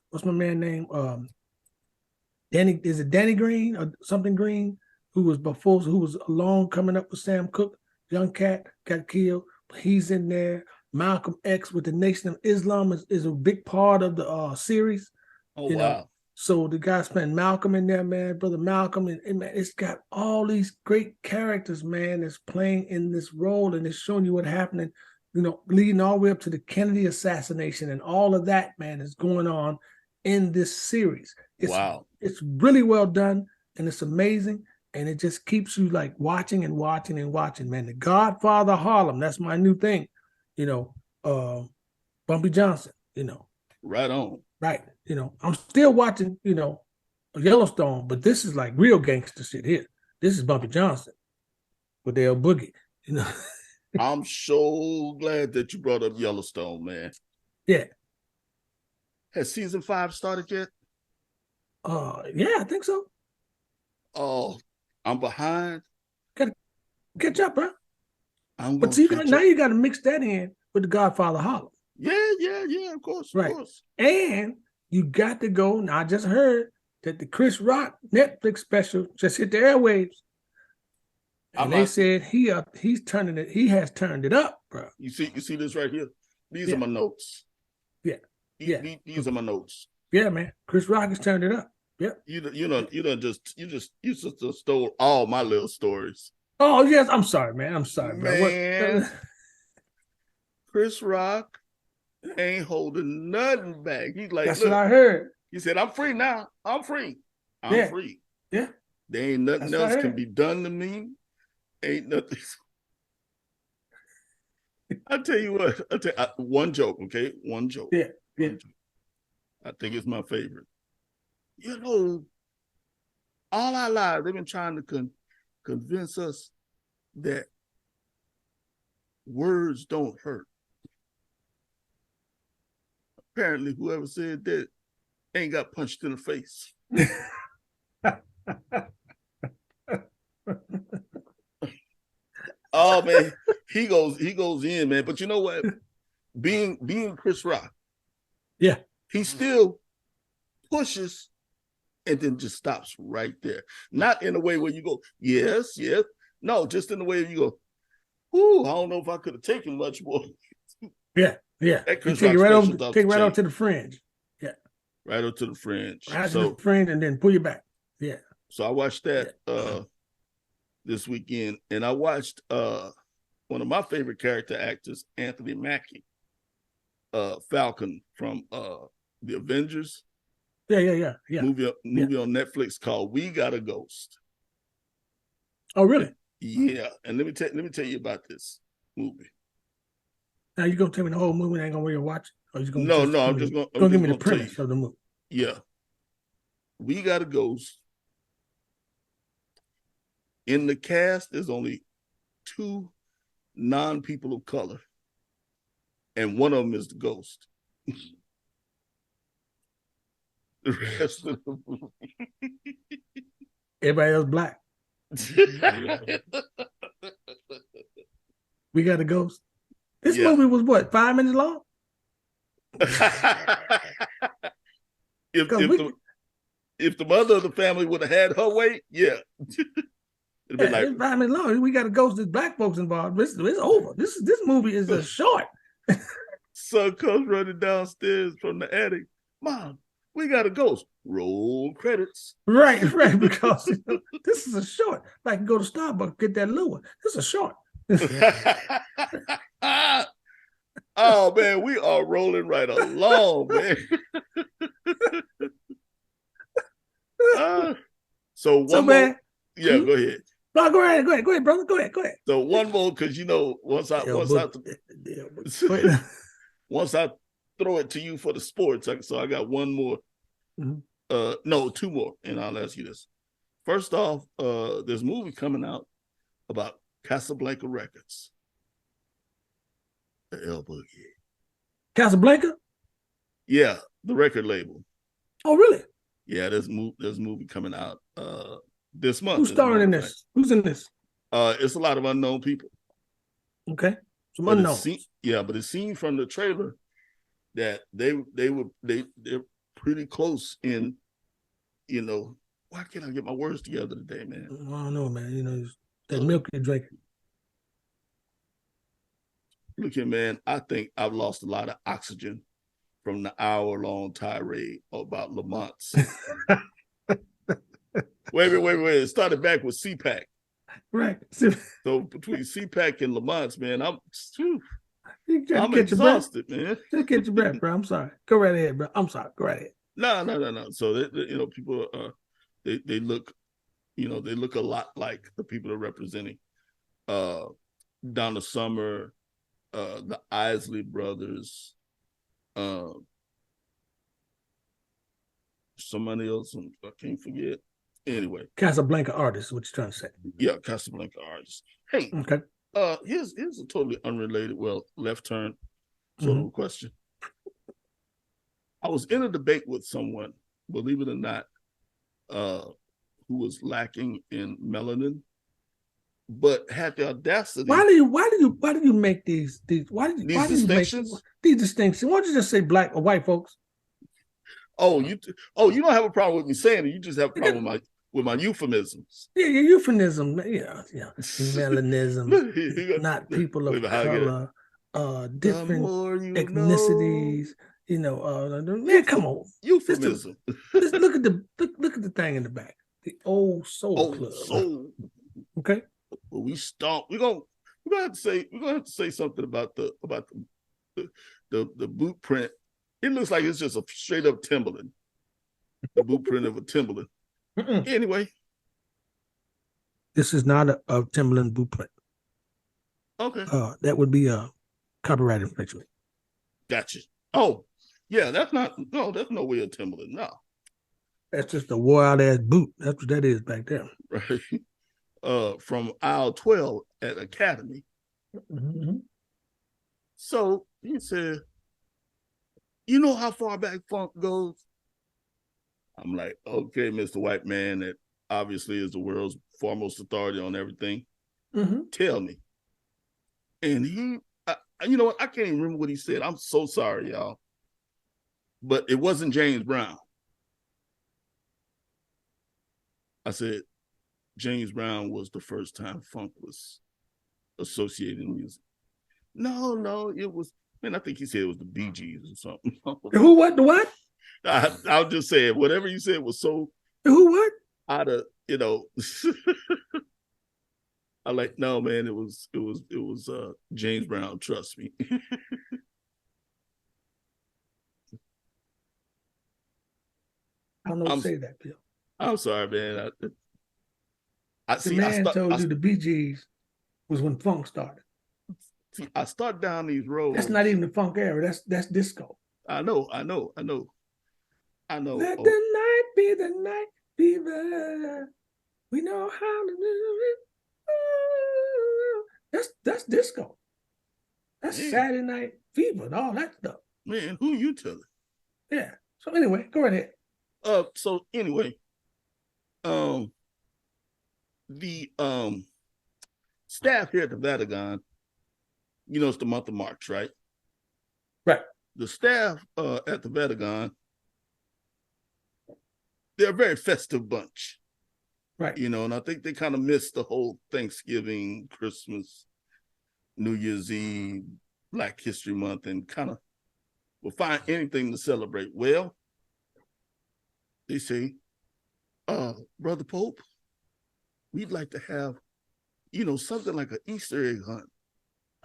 what's my man's name? Danny Green or something Green, who was alone coming up with Sam Cooke. Young cat got killed. He's in there. Malcolm X with the Nation of Islam is a big part of the series. Oh, wow. So the guy's playing Malcolm in there, man, brother Malcolm, and man, it's got all these great characters, man, that's playing in this role, and it's showing you what happened, you know, leading all the way up to the Kennedy assassination, and all of that, man, is going on in this series. It's really well done, and it's amazing, and it just keeps you like watching and watching and watching, man. The Godfather of Harlem, that's my new thing, you know, Bumpy Johnson, you know. Right on. Right. You know, I'm still watching, you know, Yellowstone, but this is like real gangster shit here. This is Bumpy Johnson with the L Boogie, you know. I'm so glad that you brought up Yellowstone, man. Yeah. Has season 5 started yet? Yeah, I think so. Oh, I'm behind. Gotta catch up, bro. But see, now you got to mix that in with the Godfather Harlem. Yeah, of course. Right. Of course. And you got to go. Now, I just heard that the Chris Rock Netflix special just hit the airwaves. And they said he has turned it up, bro. You see this right here? These are my notes. Yeah. These are my notes. Yeah, man. Chris Rock has turned it up. You just stole all my little stories. Oh yes, I'm sorry, man. I'm sorry, bro. Man. What? Chris Rock ain't holding nothing back. He's like, That's look, what I heard. he said, I'm free now. I'm free. I'm Yeah. free. Yeah. There ain't nothing That's else can be done to me. Ain't nothing. I'll tell you what. One joke, okay? One joke. Yeah. Yeah. One joke. I think it's my favorite. You know, all our lives, they've been trying to convince us that words don't hurt. Apparently, whoever said that ain't got punched in the face. Oh man, he goes in, man. But you know what? Being Chris Rock, yeah, he still pushes and then just stops right there. Not in a way where you go, yes, yes. No, just in the way you go, ooh, I don't know if I could have taken much more. Yeah, yeah. That Chris take it Rock right special over, take it right chain. up to the fringe. Yeah. Right up to the fringe. Right to the fringe and then pull you back. Yeah. So I watched that this weekend, and I watched one of my favorite character actors, Anthony Mackie, Falcon from the Avengers. Yeah. Movie on Netflix called We Got a Ghost. Oh, really? Yeah. And let me tell you about this movie. Now you gonna tell me the whole movie? I ain't gonna really watch it? Or you gonna I'm just gonna give me the premise of the movie. Yeah. We Got a Ghost. In the cast, there's only 2 non-people of color, and one of them is the ghost. The rest of the movie, everybody else black. We Got a Ghost. This movie was what, 5 minutes long? If the mother of the family would have had her way, yeah. It'd be like 5 minutes long. We got a ghost. There's black folks involved. It's over. This movie is a short. Son comes running downstairs from the attic. Mom, we got a ghost. Roll credits. Right, because this is a short. I can go to Starbucks, get that little one. This is a short. Oh man, we are rolling right along, man. So man, yeah, go ahead. No, go ahead, brother. Go ahead. So one more, because once I throw it to you for the sports, so I got one more. Mm-hmm. No, 2 more, and I'll ask you this. First off, there's a movie coming out about Casablanca Records. The El Boogie. Casablanca? Yeah, the record label. Oh, really? Yeah, there's a movie coming out this month. Who's starring in this? Who's in this? It's a lot of unknown people. Okay, some unknowns. But it seemed from the trailer that they're pretty close in. Why can't I get my words together today, man? I don't know, man. That milk you're drinking. Look here, man. I think I've lost a lot of oxygen from the hour-long tirade about Lamont's. Wait. It started back with CPAC. Right. So between CPAC and Lamont's, man, I'm exhausted, man. Just get your breath, bro. I'm sorry. Go right ahead, bro. I'm sorry. Go right ahead. No. So people they look, they look a lot like the people they're representing. Donna Summer, the Isley brothers, somebody else I can't forget. Anyway, Casablanca artist, what you trying to say? Yeah, Casablanca artist. Hey, okay. Here's a totally unrelated, left turn sort of a question. I was in a debate with someone, believe it or not, who was lacking in melanin, but had the audacity. Why do you make these distinctions? These distinctions. Why don't you just say black or white folks? You don't have a problem with me saying it. You just have a problem with my euphemisms. Yeah, your euphemism. Yeah. Melanism, not people of color, different ethnicities. Man, come on. Euphemism. Look at the thing in the back. The Old Soul Club. Soul. Okay. Well, we're gonna have to say something about the boot print. It looks like it's just a straight up Timberland. The boot print of a Timberland. Anyway. This is not a Timberland boot print. Okay. That would be a copyright infringement. Gotcha. Oh, yeah, that's no way a Timberland. No. That's just a wore out ass boot. That's what that is back there. Right. From aisle 12 at Academy. Mm-hmm. So he said, you know how far back funk goes? I'm like, okay, Mr. White Man, that obviously is the world's foremost authority on everything. Mm-hmm. Tell me. And you know what? I can't even remember what he said. I'm so sorry, y'all. But it wasn't James Brown. I said, James Brown was the first time funk was associated in music. No, it was, man, I think he said it was the Bee Gees or something. Who, what, the what? I'll just say it. Whatever you said was so who, what? Out of, I like, no, man, it was James Brown, trust me. I don't know what to say that, Bill. I'm sorry, man. The man told you the Bee Gees was when funk started. See, I start down these roads. That's not even the funk era. That's disco. I know. Let the night be the night fever. We know how to do it. That's disco. That's Saturday Night Fever and all that stuff. Man, who you telling? Yeah. So anyway, go right ahead. So anyway, the staff here at the Vatican, it's the month of March, right? Right. The staff at the Vatican, they're a very festive bunch. Right. And I think they kind of missed the whole Thanksgiving, Christmas, New Year's Eve, Black History Month, and kind of will find anything to celebrate. Well, they say, Brother Pope, we'd like to have, something like an Easter egg hunt.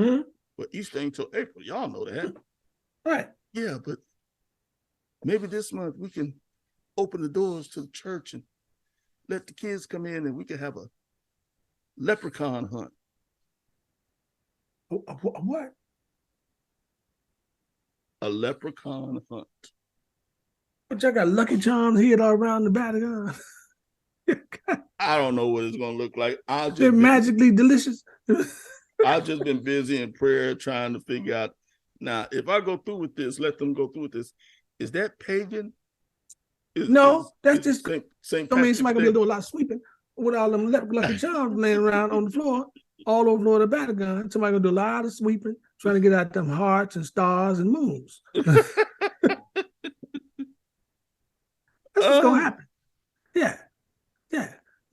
Hmm? But Easter ain't till April. Y'all know that. Right. Yeah, but maybe this month we can open the doors to the church and let the kids come in and we can have a leprechaun hunt. What? A leprechaun hunt. But y'all got Lucky Charms here all around the Vatican. I don't know what it's going to look like. They're magically delicious. I've just been busy in prayer trying to figure out. Now, if I go through with this, let them go through with this. Is that pagan? That's just St. I mean, somebody gonna do a lot of sweeping with all them Lucky Charms laying around on the floor, all over Florida Vatican. Somebody gonna do a lot of sweeping, trying to get out them hearts and stars and moons. That's what's gonna happen. Yeah.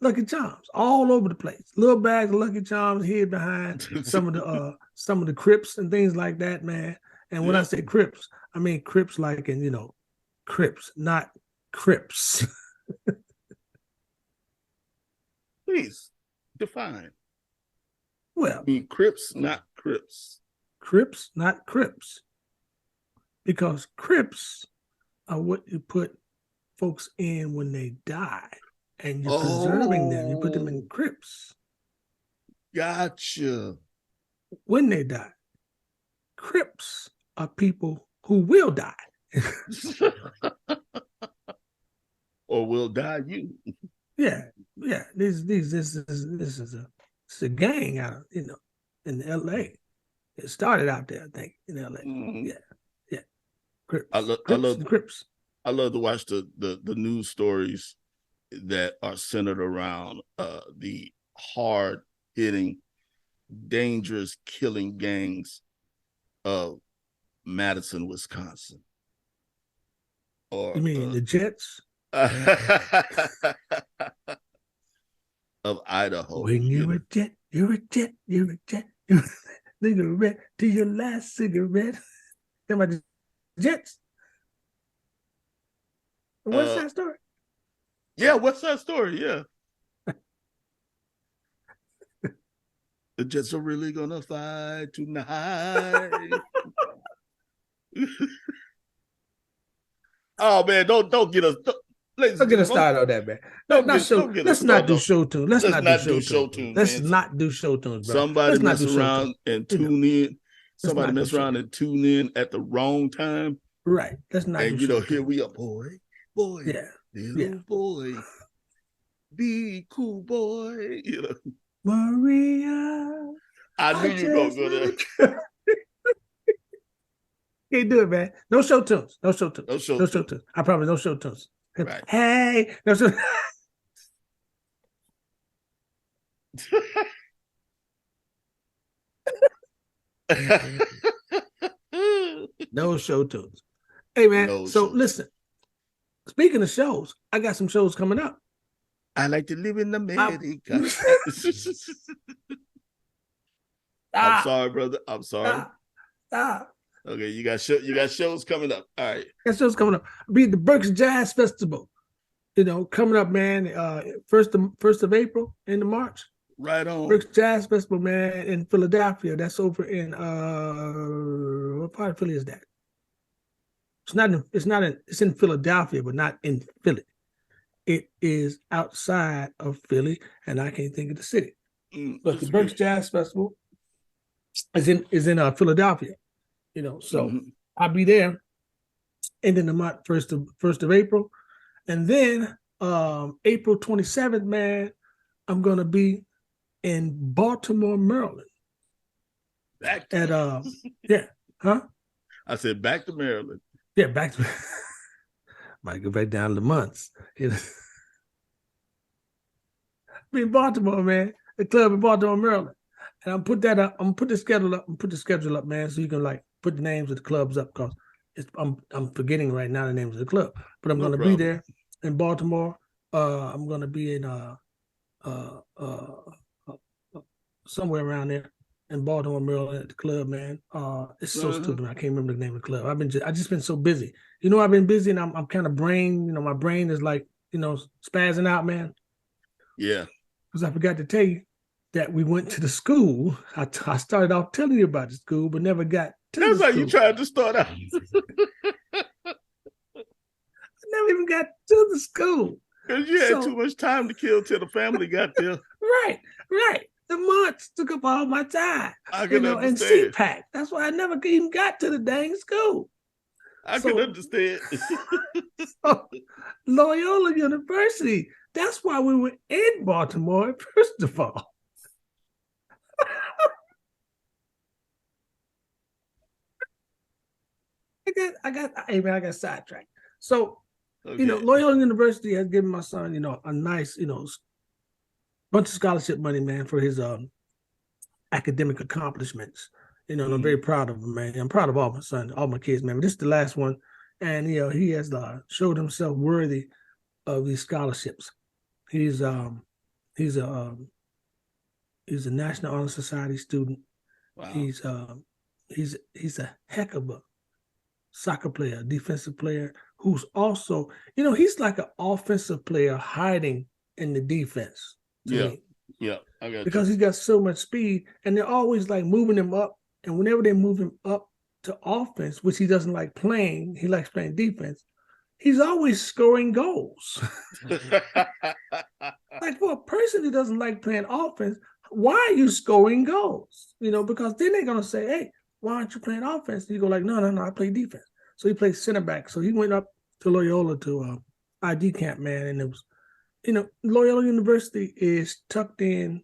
Lucky Charms all over the place. Little bags of Lucky Charms hid behind some of the crypts and things like that, man. And when I say crypts, I mean crypts like in crypts, not Crips. Please define. Well, I mean, Crips, not Crips. Crips, not Crips. Because Crips are what you put folks in when they die. And you're preserving them. You put them in crypts. Gotcha. When they die. Crypts are people who will die. Or will die you. Yeah. This is a gang out of in LA. It started out there, I think, in LA. Mm-hmm. Yeah. Crips. I love Crips. I love to watch the news stories that are centered around the hard hitting, dangerous killing gangs of Madison, Wisconsin. Or you mean the Jets? Of Idaho. When you're a jet, you're a jet, you're a jet. Cigarette to your last cigarette. Them are the Jets. West Side Story. Yeah, West Side Story. Yeah. The Jets are really gonna fight tonight. Oh man, don't get us. Ladies Don't and get us gentlemen, started on that, man. No, not show. don't get us. Let's not do No. show tunes. Let's not do show show tunes. tunes, Let's man. not do show tunes, bro. Somebody Let's not mess do show around tunes. and tune in. Somebody not mess do show around and tune in at the wrong time. Right. Let's not do And you show know, here tunes. we are, boy, Yeah. little boy, be cool, boy. You know, Maria. I knew you were gonna go there. Can't do it, man. No show tunes. No show tunes. No show No show tunes. I promise. No show tunes. Right. Hey. No show. No show tunes. Hey, man. No so show listen. Speaking of shows, I got some shows coming up. I like to live in America. I'm sorry, brother. I'm sorry. Okay, you got shows coming up. All right. Got shows coming up. Be the Berks Jazz Festival. You know, coming up, man. First of April into March. Right on. Berks Jazz Festival, man, in Philadelphia. That's over in what part of Philly is that? It's in Philadelphia, but not in Philly. It is outside of Philly, and I can't think of the city. But the Berks Jazz Festival is in Philadelphia. You know, so I'll be there ending the month first of April. And then April 27th, man, I'm gonna be in Baltimore, Maryland. Back to I said back to Maryland. Yeah, back to might go back down to months. You know. I mean, Baltimore, man, the club in Baltimore, Maryland. And I'm put that up. I'm gonna put the schedule up, man, so you can like put the names of the clubs up because I'm forgetting right now the names of the club. But I'm gonna be there in Baltimore. I'm gonna be in somewhere around there in Baltimore, Maryland at the club, man. It's so stupid. I can't remember the name of the club. I just been so busy. You know, I've been busy and I'm kind of my brain is like, spazzing out, man. Yeah. Because I forgot to tell you that we went to the school. I started off telling you about the school, but never got to the school. That's how you tried to start out. I never even got to the school. Because you had too much time to kill till the family got there. Right. The months took up all my time. I can understand. And CPAC. That's why I never even got to the dang school. I can understand. So, Loyola University. That's why we were in Baltimore, first of all. I got sidetracked. So, Loyola University has given my son, a nice, bunch of scholarship money, man, for his academic accomplishments. I'm very proud of him, man. I'm proud of all my sons, all my kids, man. But this is the last one, and he has showed himself worthy of these scholarships. He's a National Honor Society student. Wow. He's a heck of a soccer player, defensive player, who's also, he's like an offensive player hiding in the defense. Yeah, I got because he's got so much speed, and they're always like moving him up. And whenever they move him up to offense, which he doesn't like playing, he likes playing defense. He's always scoring goals. Like for a person who doesn't like playing offense, why are you scoring goals? Because then they're gonna say, "Hey, why aren't you playing offense?" And you go like, "No, I play defense." So he plays center back. So he went up to Loyola to ID camp, man, and it was. Loyola University is tucked in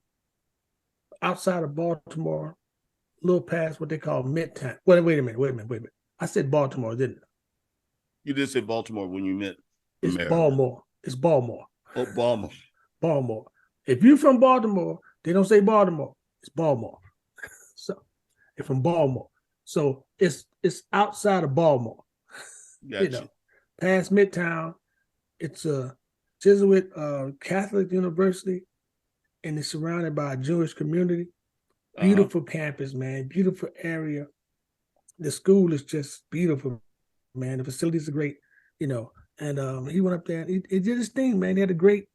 outside of Baltimore, a little past what they call Midtown. Wait a minute. I said Baltimore, didn't I? You did say Baltimore when you meant Maryland. Baltimore. It's Baltimore. Oh, Baltimore. Baltimore. If you're from Baltimore, they don't say Baltimore. It's Baltimore. So you're from Baltimore. So it's outside of Baltimore. Gotcha. Past Midtown. It's a Jesuit Catholic University, and it's surrounded by a Jewish community. Beautiful campus, man. Beautiful area. The school is just beautiful, man. The facilities are great. and he went up there and he did his thing, man. He had a great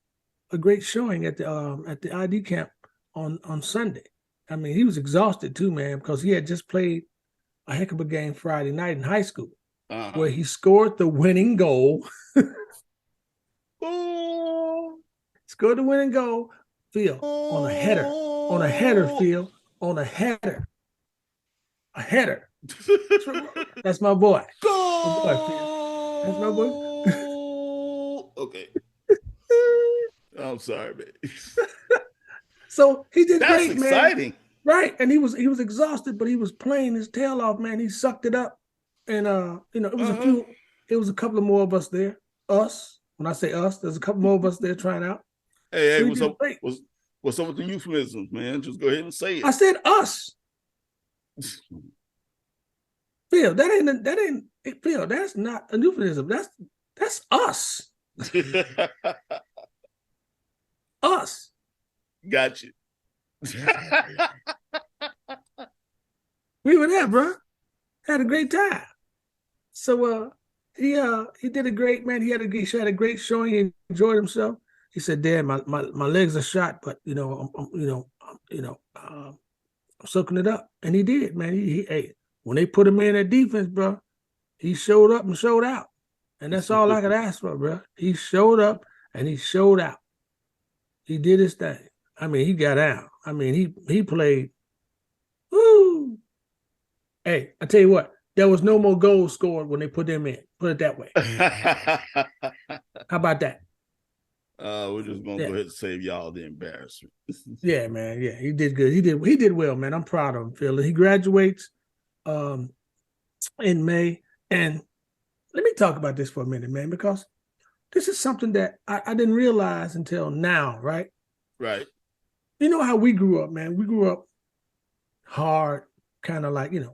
showing at the ID camp on Sunday. I mean, he was exhausted too, man, because he had just played a heck of a game Friday night in high school, where he scored the winning goal. Scored the winning goal, Phil, on a header, Phil, on a header. A header. That's my boy. Go! My boy, Phil. That's my boy. Okay. I'm sorry, man. So he did That's great, man. That's exciting. Right. And he was exhausted, but he was playing his tail off, man. He sucked it up. And it was a couple of more of us there. Us. When I say us, there's a couple more of us there trying out. Hey, so what's up with the euphemisms, man? Just go ahead and say it. I said us. Phil, Phil, that's not a euphemism. That's us. Us. Got you. We were there, bro. Had a great time. So he did a great, man. He had a great showing. He enjoyed himself. He said, "Dad, my legs are shot, but I'm soaking it up." And he did, man. Hey, when they put him in at defense, bro, he showed up and showed out. And that's all I could ask for, bro. He showed up and he showed out. He did his thing. I mean, he got out. I mean, he played. Woo! Hey, I tell you what, there was no more goals scored when they put them in. Put it that way. How about that? We're just gonna go ahead and save y'all the embarrassment. Yeah, man. Yeah, he did good. He did well, man. I'm proud of him, Phil. He graduates in May. And let me talk about this for a minute, man, because this is something that I didn't realize until now, right? Right. You know how we grew up, man. We grew up hard, kind of like, in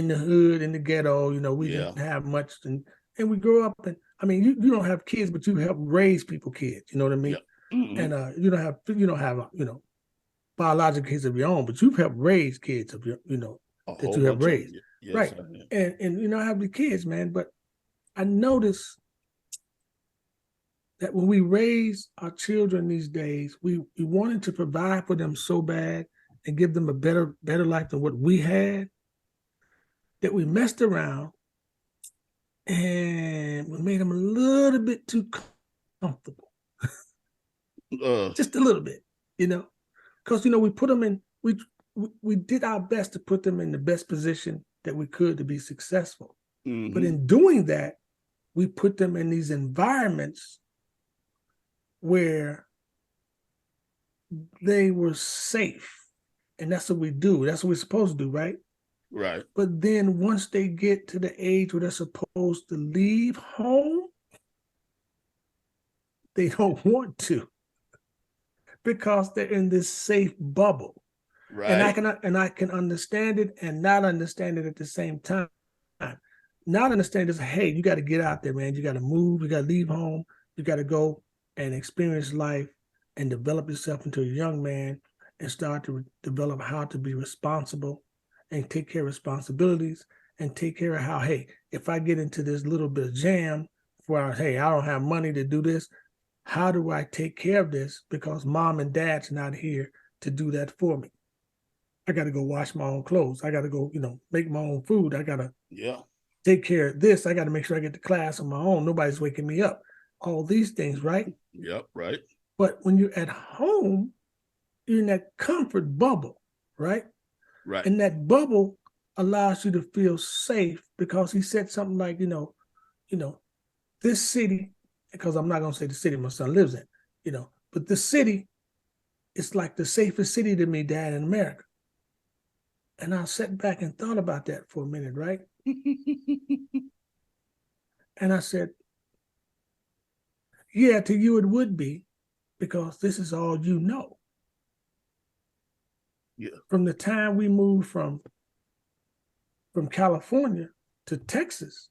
the hood, in the ghetto, we didn't have much. And we grew up, and I mean, you don't have kids, but you help raise people kids. You know what I mean? Yeah. Mm-hmm. And you don't have biological kids of your own, but you've helped raise kids of your, that you have raised. Yes, right. And I have the kids, man, but I noticed that when we raise our children these days, we wanted to provide for them so bad and give them a better life than what we had, that we messed around and we made them a little bit too comfortable. Just a little bit, because, we put them in, we did our best to put them in the best position that we could to be successful. Mm-hmm. But in doing that, we put them in these environments where they were safe. And that's what we do. That's what we're supposed to do, right? Right. But then once they get to the age where they're supposed to leave home, they don't want to, because they're in this safe bubble. Right. And I can understand it and not understand it at the same time. Not understand is, hey, you got to get out there, man. You got to move. You got to leave home. You got to go and experience life and develop yourself into a young man and start to develop how to be responsible and take care of responsibilities and take care of how, hey, if I get into this little bit of jam where, hey, I don't have money to do this, how do I take care of this? Because mom and dad's not here to do that for me. I got to go wash my own clothes. I got to go, make my own food. I got to take care of this. I got to make sure I get to class on my own. Nobody's waking me up. All these things, right? Yep, right. But when you're at home, you're in that comfort bubble, right? Right. And that bubble allows you to feel safe, because he said something like, this city, because I'm not going to say the city my son lives in, but the city is like the safest city to me, Dad, in America. And I sat back and thought about that for a minute, right? And I said, yeah, to you it would be, because this is all you know. Yeah. From the time we moved from California to Texas,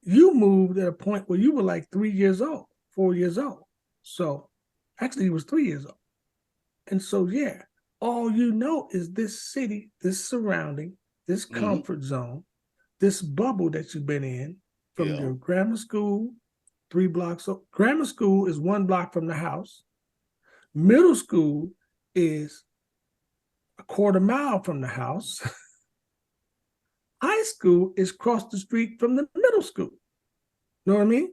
you moved at a point where you were like 4 years old. So actually he was 3 years old. And so, yeah, all you know is this city, this surrounding, this comfort zone, this bubble that you've been in from your grammar school, 3 blocks. So grammar school is 1 block from the house. Middle school is a 1/4 mile from the house. High school is across the street from the middle school. You know what I mean?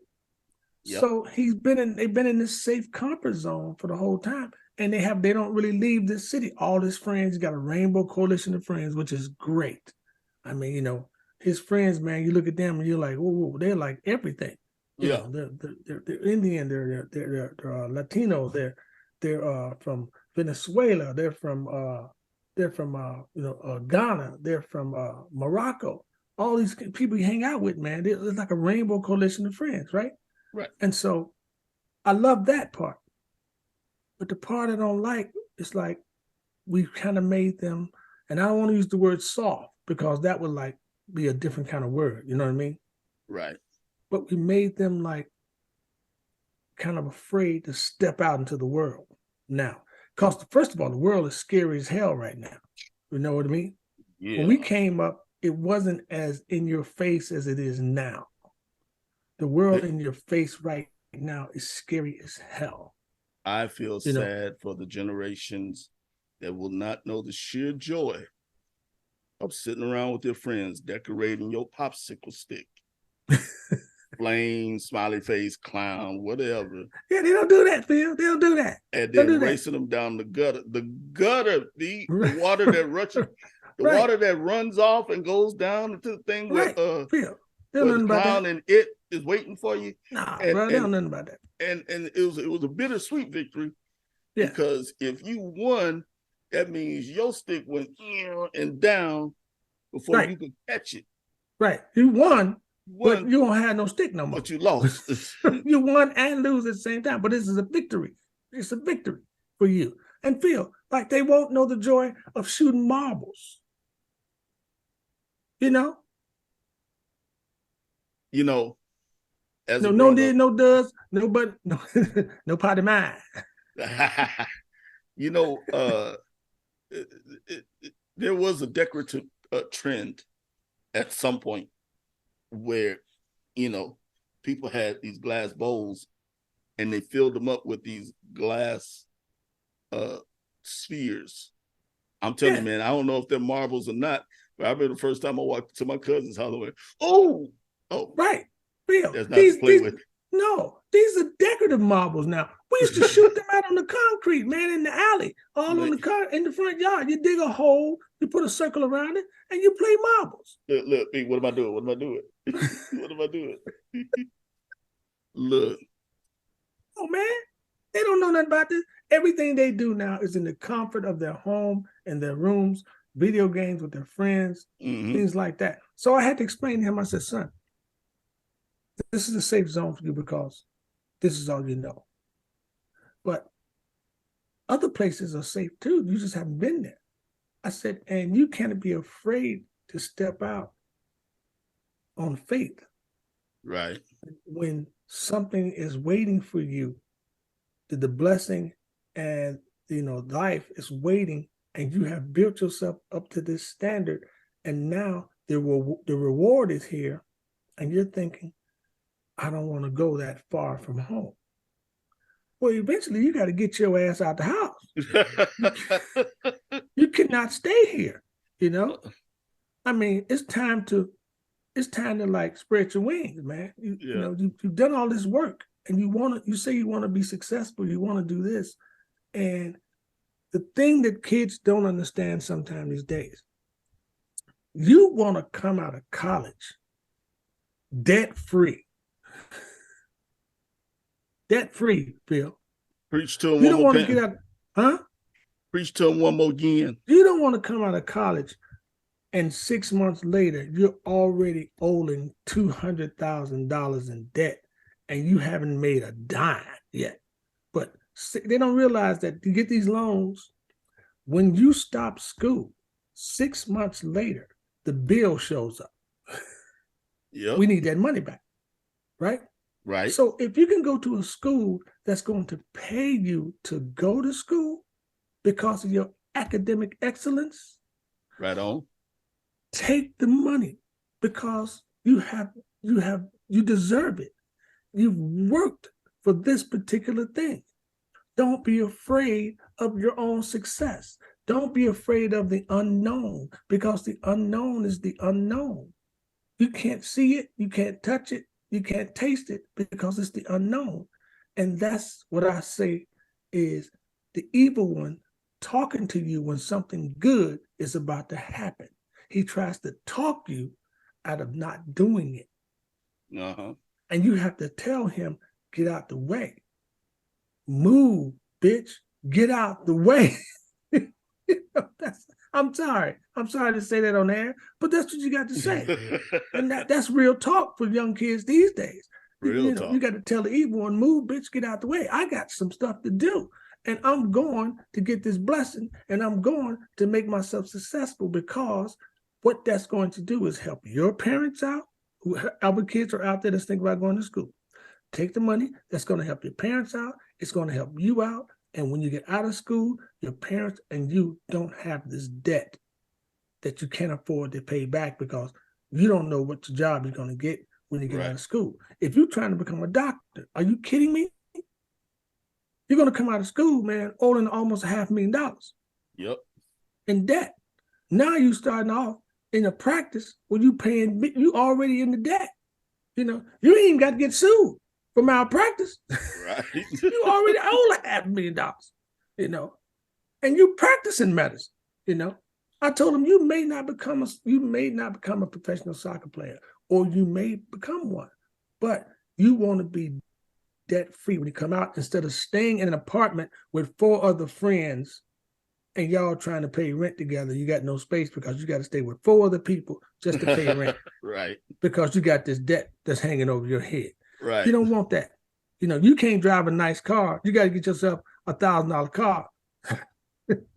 Yep. So they've been in this safe comfort zone for the whole time. And they don't really leave this city. All his friends, he's got a rainbow coalition of friends, which is great. I mean, you know, his friends, man, you look at them and you're like, oh, they're like everything. You know, they're Indian, they're Latino, they're from Venezuela, they're from Ghana, they're from Morocco. All these people you hang out with, man, it's like a rainbow coalition of friends, right? Right. And so I love that part. But the part I don't like is like we kind of made them, and I don't want to use the word soft because that would like be a different kind of word. You know what I mean? Right. But we made them like kind of afraid to step out into the world now. Because first of all, the world is scary as hell right now. You know what I mean? Yeah. When we came up, it wasn't as in your face as it is now. The world in your face right now is scary as hell. I feel sad for the generations that will not know the sheer joy of sitting around with their friends, decorating your popsicle stick, flame, smiley face, clown, whatever. Yeah, they don't do that, Phil. They don't do that. And then racing them down the gutter. The water that rushes, water that runs off and goes down into the thing where Phil, where the clown and it is waiting for you. Nah, bro, they don't know nothing about that. And it was a bittersweet victory because if you won, that means your stick went and down before you could catch it. Right. You won, but you don't have no stick no more. But you lost. You won and lose at the same time. But this is a victory. It's a victory for you. And feel like they won't know the joy of shooting marbles. You know? You know, as no did, no does, nobody, no, no potty mind. You know, there was a decorative trend at some point where, you know, people had these glass bowls and they filled them up with these glass spheres. I'm telling you, man, I don't know if they're marbles or not, but I remember the first time I walked to my cousin's house, I went, oh, right. Real. That's not to play with. No, these are decorative marbles now. We used to shoot them out on the concrete, man, in the alley, all on the car in the front yard. You dig a hole, you put a circle around it, and you play marbles. Look, what am I doing? What am I doing? What am I doing? Look. Oh, man, they don't know nothing about this. Everything they do now is in the comfort of their home and their rooms, video games with their friends, things like that. So I had to explain to him, I said, son, this is a safe zone for you because this is all you know. But other places are safe too. You just haven't been there. I said, and you can't be afraid to step out on faith. Right. When something is waiting for you, the blessing and, you know, life is waiting, and you have built yourself up to this standard, and now the reward is here, and you're thinking, I don't want to go that far from home. Well, eventually you got to get your ass out the house. You cannot stay here, you know? I mean, it's time to like spread your wings, man. You know, you've done all this work and you say you want to be successful, you want to do this. And the thing that kids don't understand sometimes these days, you want to come out of college debt-free. Debt-free, Phil. Preach to him. You don't want to get out, huh? Preach to him one more again. You don't want to come out of college and 6 months later, you're already owing $200,000 in debt and you haven't made a dime yet. But they don't realize that to get these loans, when you stop school, 6 months later, the bill shows up. Yep. We need that money back, right? Right. So if you can go to a school that's going to pay you to go to school because of your academic excellence, right on. Take the money because you have You deserve it. You've worked for this particular thing. Don't be afraid of your own success. Don't be afraid of the unknown, because the unknown is the unknown. You can't see it, you can't touch it, you can't taste it, because it's the unknown. And that's what I say is the evil one talking to you when something good is about to happen. He tries to talk you out of not doing it. Uh-huh. And you have to tell him, get out the way. Move, bitch. Get out the way. I'm sorry. I'm sorry to say that on air, but that's what you got to say. And that's real talk for young kids these days. Real talk. You got to tell the evil one, move, bitch, get out the way. I got some stuff to do. And I'm going to get this blessing, and I'm going to make myself successful, because what that's going to do is help your parents out. Our kids are out there that's thinking about going to school. Take the money. That's going to help your parents out. It's going to help you out. And when you get out of school, your parents and you don't have this debt that you can't afford to pay back, because you don't know what job you're going to get when you get out of school. If you're trying to become a doctor, are you kidding me? You're going to come out of school, man, owing almost $500,000. Yep. In debt. Now you starting off in a practice where you already in the debt. You ain't even got to get sued for malpractice. Right. You already owe $500,000, and you practicing medicine. I told him you may not become a professional soccer player, or you may become one, but you want to be debt free when you come out, instead of staying in an apartment with 4 other friends and y'all trying to pay rent together. You got no space because you got to stay with 4 other people just to pay rent. Right. Because you got this debt that's hanging over your head. Right. You don't want that. You can't drive a nice car. You got to get yourself $1,000 car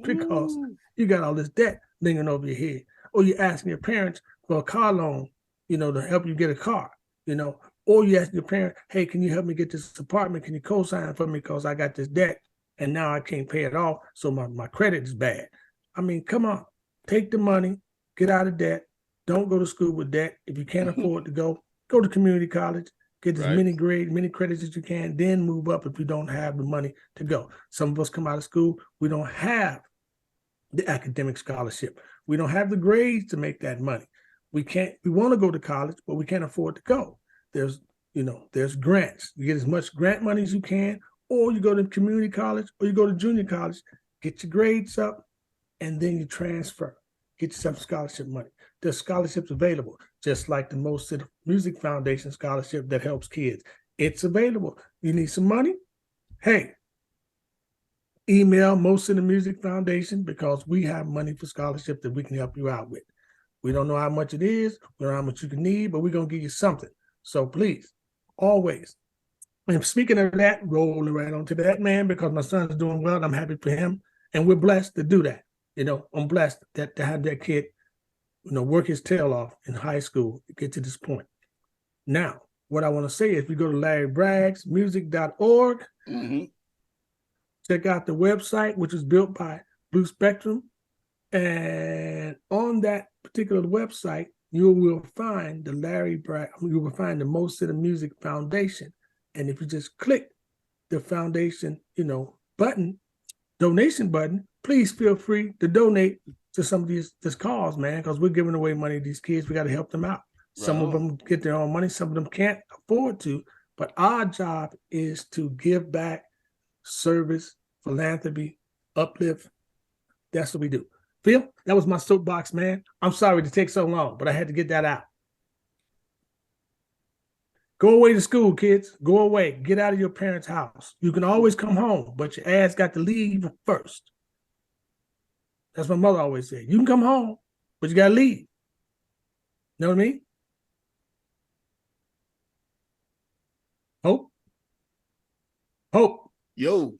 because you got all this debt hanging over your head. Or you're asking your parents for a car loan, to help you get a car, or you ask your parent, hey, can you help me get this apartment? Can you co-sign for me because I got this debt and now I can't pay it off, so my credit is bad. I mean, come on. Take the money, get out of debt. Don't go to school with debt. If you can't afford to go to community college, get as many credits as you can, then move up if you don't have the money to go. Some of us come out of school, we don't have the academic scholarship. We don't have the grades to make that money. We want to go to college, but we can't afford to go. There's grants. You get as much grant money as you can, or you go to community college, or you go to junior college, get your grades up, and then you transfer. Get yourself scholarship money. There's scholarships available, just like the Mo City Music Foundation scholarship that helps kids. It's available. You need some money? Hey, email Mo City Music Foundation, because we have money for scholarship that we can help you out with. We don't know how much it is, we don't know how much you can need, but we're going to give you something. So please, always. And speaking of that, rolling right onto that, man, because my son's doing well, and I'm happy for him. And we're blessed to do that. I'm blessed to have that kid, work his tail off in high school to get to this point. Now, what I want to say is, if you go to LarryBraggsMusic.org, check out the website, which is built by Blue Spectrum. And on that particular website, you will find the the Mo City Music Foundation. And if you just click the foundation, button, donation button, please feel free to donate to some of this cause, man, because we're giving away money to these kids. We got to help them out. Right. Some of them get their own money. Some of them can't afford to. But our job is to give back, service, philanthropy, uplift. That's what we do. Phil, that was my soapbox, man. I'm sorry to take so long, but I had to get that out. Go away to school, kids. Go away. Get out of your parents' house. You can always come home, but your ass got to leave first. That's what my mother always said. You can come home, but you got to leave. Know what I mean? Hope? Yo.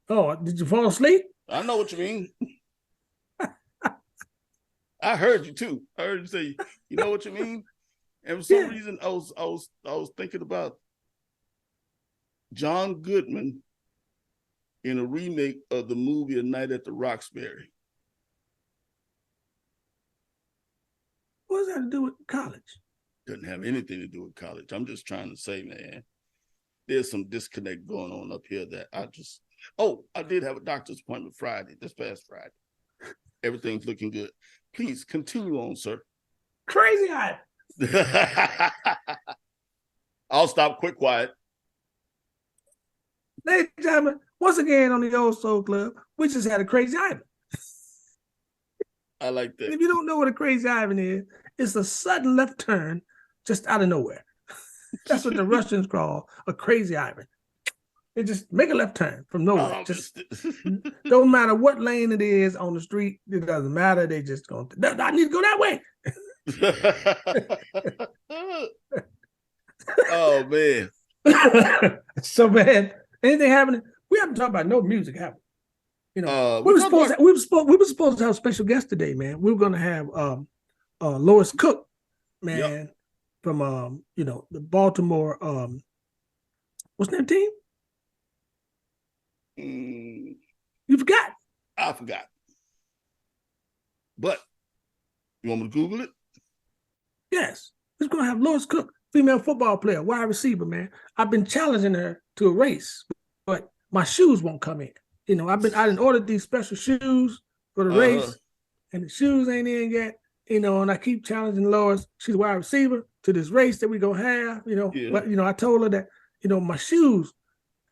Oh, did you fall asleep? I know what you mean. I heard you too. I heard you say, you know what you mean? And for some reason, I was thinking about John Goodman in a remake of the movie A Night at the Roxbury. What does that have to do with college? Doesn't have anything to do with college. I'm just trying to say, man, there's some disconnect going on up here that I did have a doctor's appointment this past Friday. Everything's looking good. Please continue on, sir. Crazy Ivan. I'll stop. Quick, quiet. Ladies and gentlemen, once again on the Old Soul Club, we just had a Crazy Ivan. I like that. And if you don't know what a Crazy Ivan is, it's a sudden left turn just out of nowhere. That's what the Russians call a Crazy Ivan. They just make a left turn from nowhere. Just don't matter what lane it is on the street. It doesn't matter. They just go, I need to go that way. Oh, man. So, man, anything happening? We haven't talked about no music, have we? You know, we were supposed to have a special guest today, man. We were going to have Lois Cook, man, from the Baltimore what's that team? You forgot? I forgot. But you want me to Google it? Yes. We're going to have Lois Cook, female football player, wide receiver, man. I've been challenging her to a race, but my shoes won't come in. You know, I didn't order these special shoes for the race, and the shoes ain't in yet. You know, and I keep challenging Lois. She's a wide receiver to this race that we're gonna have. You know, but I told her that my shoes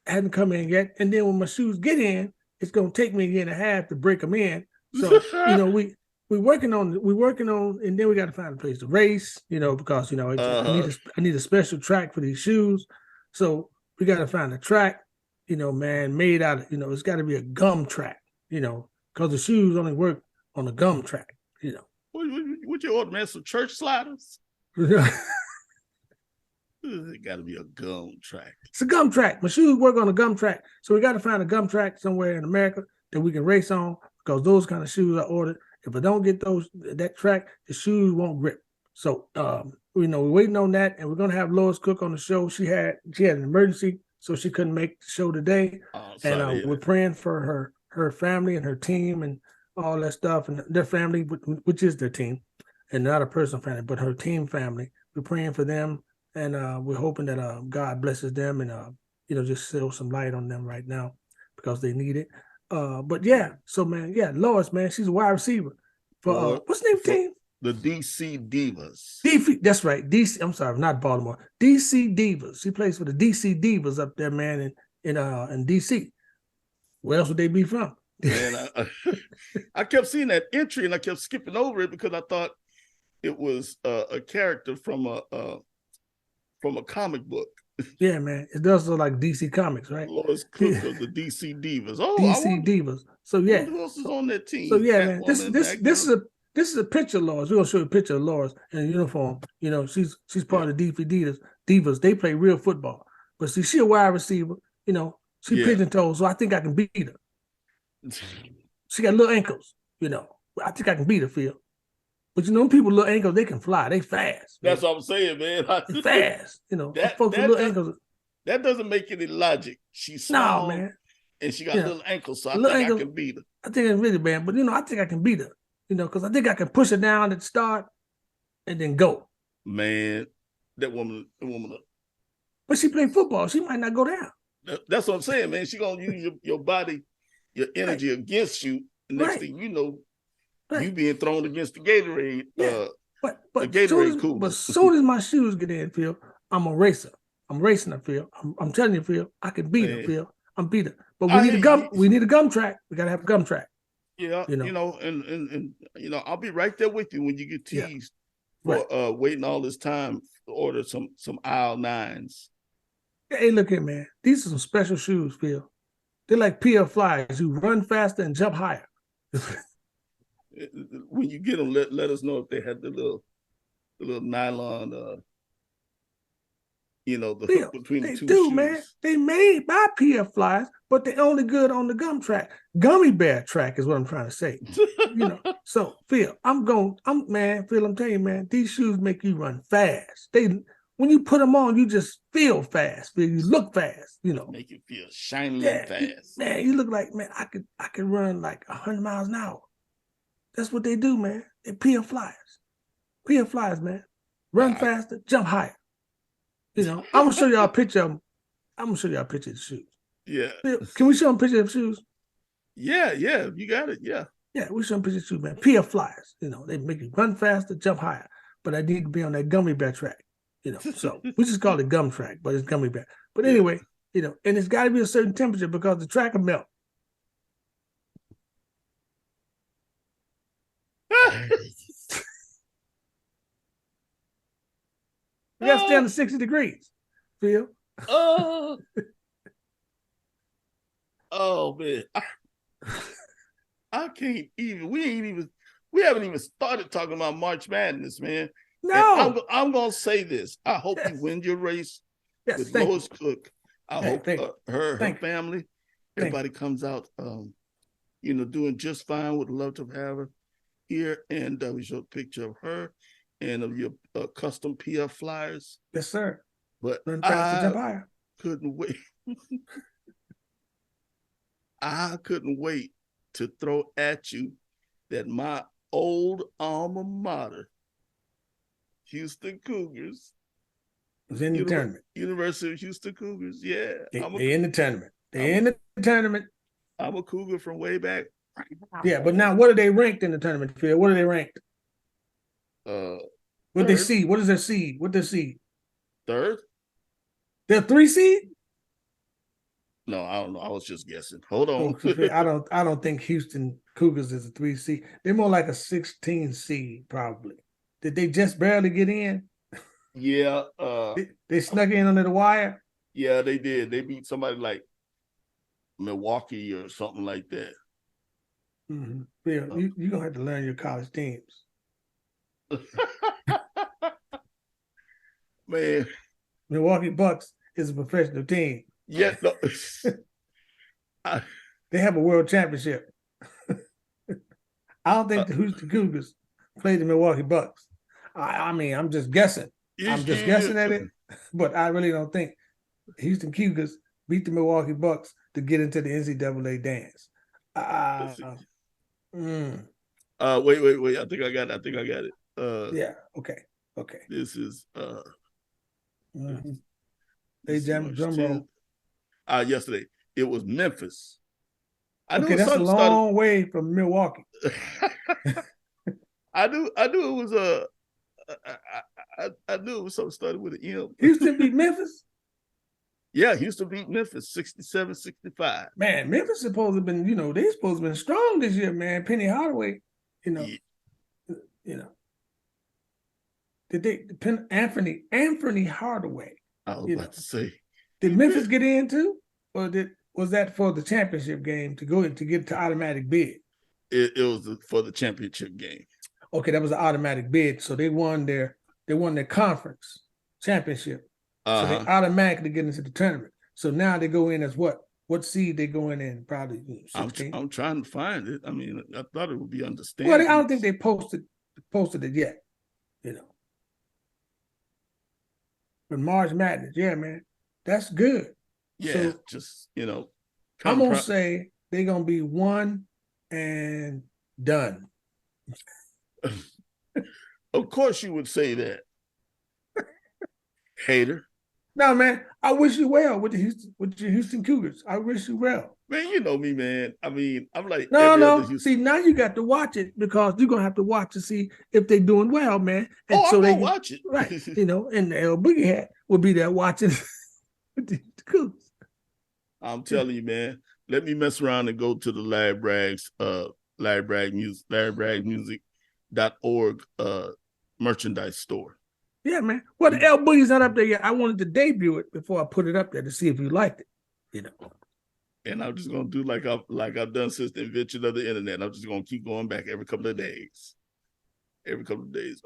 hadn't come in yet, and then when my shoes get in, it's gonna take me a year and a half to break them in. So we're working on, and then we got to find a place to race. You know, because I need a special track for these shoes. So we got to find a track. You know, man, made out of, it's got to be a gum track, because the shoes only work on a gum track, Would you order, man, some church sliders? It got to be a gum track. It's a gum track. My shoes work on a gum track. So we got to find a gum track somewhere in America that we can race on, because those kind of shoes I ordered, if I don't get that track, the shoes won't grip. So, we're waiting on that, and we're going to have Lois Cook on the show. She had an emergency, so she couldn't make the show today. And we're praying for her family and her team and all that stuff, and their family, which is their team, and not a personal family, but her team family. We're praying for them, and we're hoping that God blesses them and just show some light on them right now, because they need it. But yeah, so man, Lois, man, she's a wide receiver for what's the name of the team? The DC Divas. That's right. DC. I'm sorry, not Baltimore. DC Divas. She plays for the DC Divas up there, man, in DC. Where else would they be from? Man, I kept seeing that entry and I kept skipping over it because I thought it was a character from a comic book. Yeah, man. It does look like DC Comics, right? Lois Cook of the DC Divas. Oh, DC Divas. So yeah. Who else is on that team? So yeah, man. This is a picture of Lois. We're gonna show you a picture of Lois in uniform. She's part of the DC Divas. They play real football. But see, she a wide receiver. She pigeon-toed, so I think I can beat her. She got little ankles. I think I can beat her, Phil. But people little ankles, they can fly. They fast. That's what I'm saying, man. They fast. Folks with little ankles. That doesn't make any logic. She's small, man, and she got little ankles, so I think I can beat her. I think it's really bad, but I think I can beat her. Because I think I can push her down at the start and then go. Man, that woman. But she played football. She might not go down. That's what I'm saying, man. She gonna use your body, your energy against you. The next thing you know, you being thrown against the Gatorade. But the Gatorade cooler. But soon as my shoes get in, Phil, I'm a racer. I'm racing her, Phil. I'm telling you, Phil, I can beat her, Phil. I'm beat her. But we need a gum track. We gotta have a gum track. Yeah, and I'll be right there with you when you get teased for waiting all this time to order some aisle 9s. Hey, look here, man. These are some special shoes, Phil. They're like PF Flyers who run faster and jump higher. When you get them, let us know if they had the little nylon, the hook between the two shoes. Man. They made by PF Flyers, but they're only good on the gum track. Gummy bear track is what I'm trying to say. So Phil, I'm telling you, man, these shoes make you run fast. When you put them on, you just feel fast. You look fast. Make you feel shiny and fast. Man, you look like, man, I could run like 100 miles an hour. That's what they do, man. They're PF Flyers. PF Flyers, man. Run I- faster, jump higher. You know, I'm gonna show y'all a picture of them. I'm gonna show y'all a picture of the shoes. Yeah. Can we show them a picture of the shoes? Yeah, yeah, you got it. Yeah. Yeah, we show them pictures of shoes, man. PF Flyers. You know, they make you run faster, jump higher. But I need to be on that gummy bear track. You know, so we just call it gum track, but it's gummy bear. But Yeah. anyway, you know, and it's got to be a certain temperature because the track will melt. You got to stay under 60 degrees. Phil. Oh, oh man. I can't even. We haven't even started talking about March Madness, man. No. And I'm gonna say this. I hope you win your race Yes, with thank Lois Cook. I Hey, hope thank her Thank family, everybody comes out, doing just fine. Would love to have her here, and we show a picture of her and of your custom PF Flyers. Yes, sir. But Run faster, I jump higher. couldn't wait. I couldn't wait to throw at you that my old alma mater, Houston Cougars, Was in the tournament. University of Houston Cougars. Yeah, They in the tournament. They in the tournament. I'm a Cougar from way back. Yeah, but now what are they ranked in the tournament, Phil? What are they ranked? What they Third. seed? What is their seed? What their seed? Third? They're 3 seed? No, I don't know. I was just guessing. Hold on. I don't think Houston Cougars is a 3 seed. They're more like a 16 seed, probably. Did they just barely get in? Yeah. They snuck in under the wire? Yeah, they did. They beat somebody like Milwaukee or something like that. Mm-hmm. Phil, you're gonna have to learn your college teams. Man. Milwaukee Bucks is a professional team. Yeah, no. They have a world championship. I don't think the Houston Cougars played the Milwaukee Bucks. I mean, I'm just guessing. I'm just guessing at it, but I really don't think Houston Cougars beat the Milwaukee Bucks to get into the NCAA dance. Wait. I think I got it. Yeah. Okay. This is They jammed drum roll. Yesterday. It was Memphis. Okay, that's a long way from Milwaukee. I knew it was I knew it was something started with an M. Houston beat Memphis? Yeah, Houston beat Memphis 67-65. Man, Memphis supposed to have been, they supposed to have been strong this year, man. Penny Hardaway, Did Anthony Hardaway? I was about to say. Did Memphis get in too? Or was that for the championship game to get to automatic bid? It was for the championship game. Okay, that was an automatic bid. So they won their conference championship. So they automatically get into the tournament. So now they go in as what? What seed they going in? Probably 16. I'm trying to find it. I mean, I thought it would be understandable. Well, I don't think they posted it yet. But March Madness, yeah, man, that's good. Yeah, so, just I'm gonna say they're gonna be one and done. Of course, you would say that, hater. No, man, I wish you well with your Houston Cougars. I wish you well. Man, you know me, man. I mean, I'm like no. See, now you got to watch it because you're gonna have to watch to see if they're doing well, man. And so I'm gonna watch it, right? And the El Boogie Hat will be there watching the Cougars. I'm telling you, man. Let me mess around and go to the Larry Bragg Music.org merchandise store. Yeah, man. Well, the El Boogie's not up there yet. I wanted to debut it before I put it up there to see if you liked it. And I'm just gonna do like I've done since the invention of the internet. I'm just gonna keep going back every couple of days.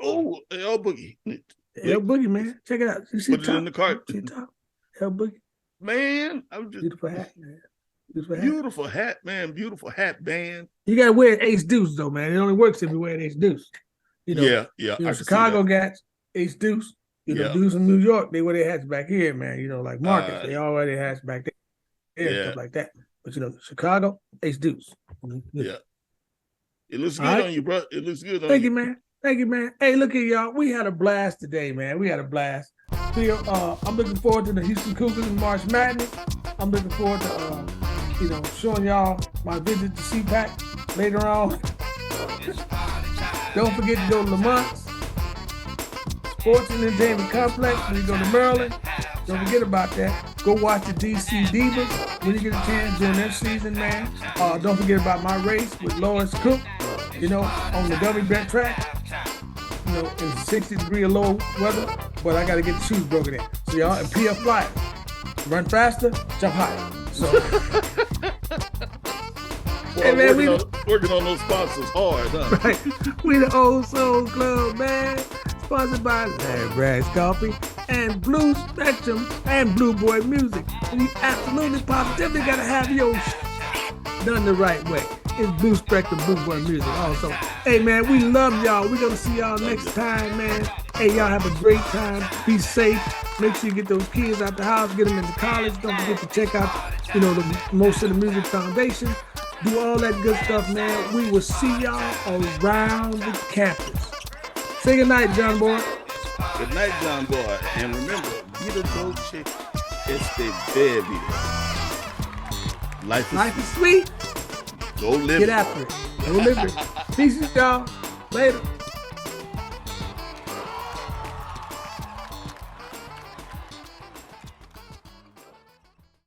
Oh, El Boogie. El Boogie, man. Check it out. You see Put it in the cart. See top? El Boogie. Man, I'm just beautiful hat, man. Beautiful hat, man. Beautiful hat band. You gotta wear Ace Deuce though, man. It only works if you wear Ace Deuce. Yeah. Chicago gats, Ace Deuce. Dudes in New York, they wear their hats back here, man. Like Marcus, they all wear their hats back there and stuff like that. But Chicago, Ace Deuce. Yeah. It looks good on you, bro. It looks good on you. Thank you, man. Thank you, man. Hey, look at y'all. We had a blast today, man. We had a blast. I'm looking forward to the Houston Cougars in March Madness. I'm looking forward to, showing y'all my visit to CPAC later on. Don't forget to go to Lamont's Sports and Entertainment Complex when you go to Maryland. Don't forget about that. Go watch the DC Divas when you get a chance during their season, man. Don't forget about my race with Lois Cook, on the dummy bent track. In 60 degree or low weather, but I got to get the shoes broken in. So y'all, and PF Flight, run faster, jump higher. So, hey man, working on those sponsors hard, huh? Right, we the Old Soul Club, man. Sponsored by Larry Bragg's Coffee and Blue Spectrum and Blue Boy Music. And you absolutely positively got to have your done the right way. It's Blue Spectrum, Blue Boy Music also. Hey, man, we love y'all. We're going to see y'all next time, man. Hey, y'all have a great time. Be safe. Make sure you get those kids out the house, get them into college. Don't forget to check out, the Most of the Music Foundation. Do all that good stuff, man. We will see y'all around the campus. Say good night, John Boy. Good night, John Boy. And remember, Vida Dolce este baby. Life is sweet. Go live Get after it. Go live it. Peace, y'all. Later.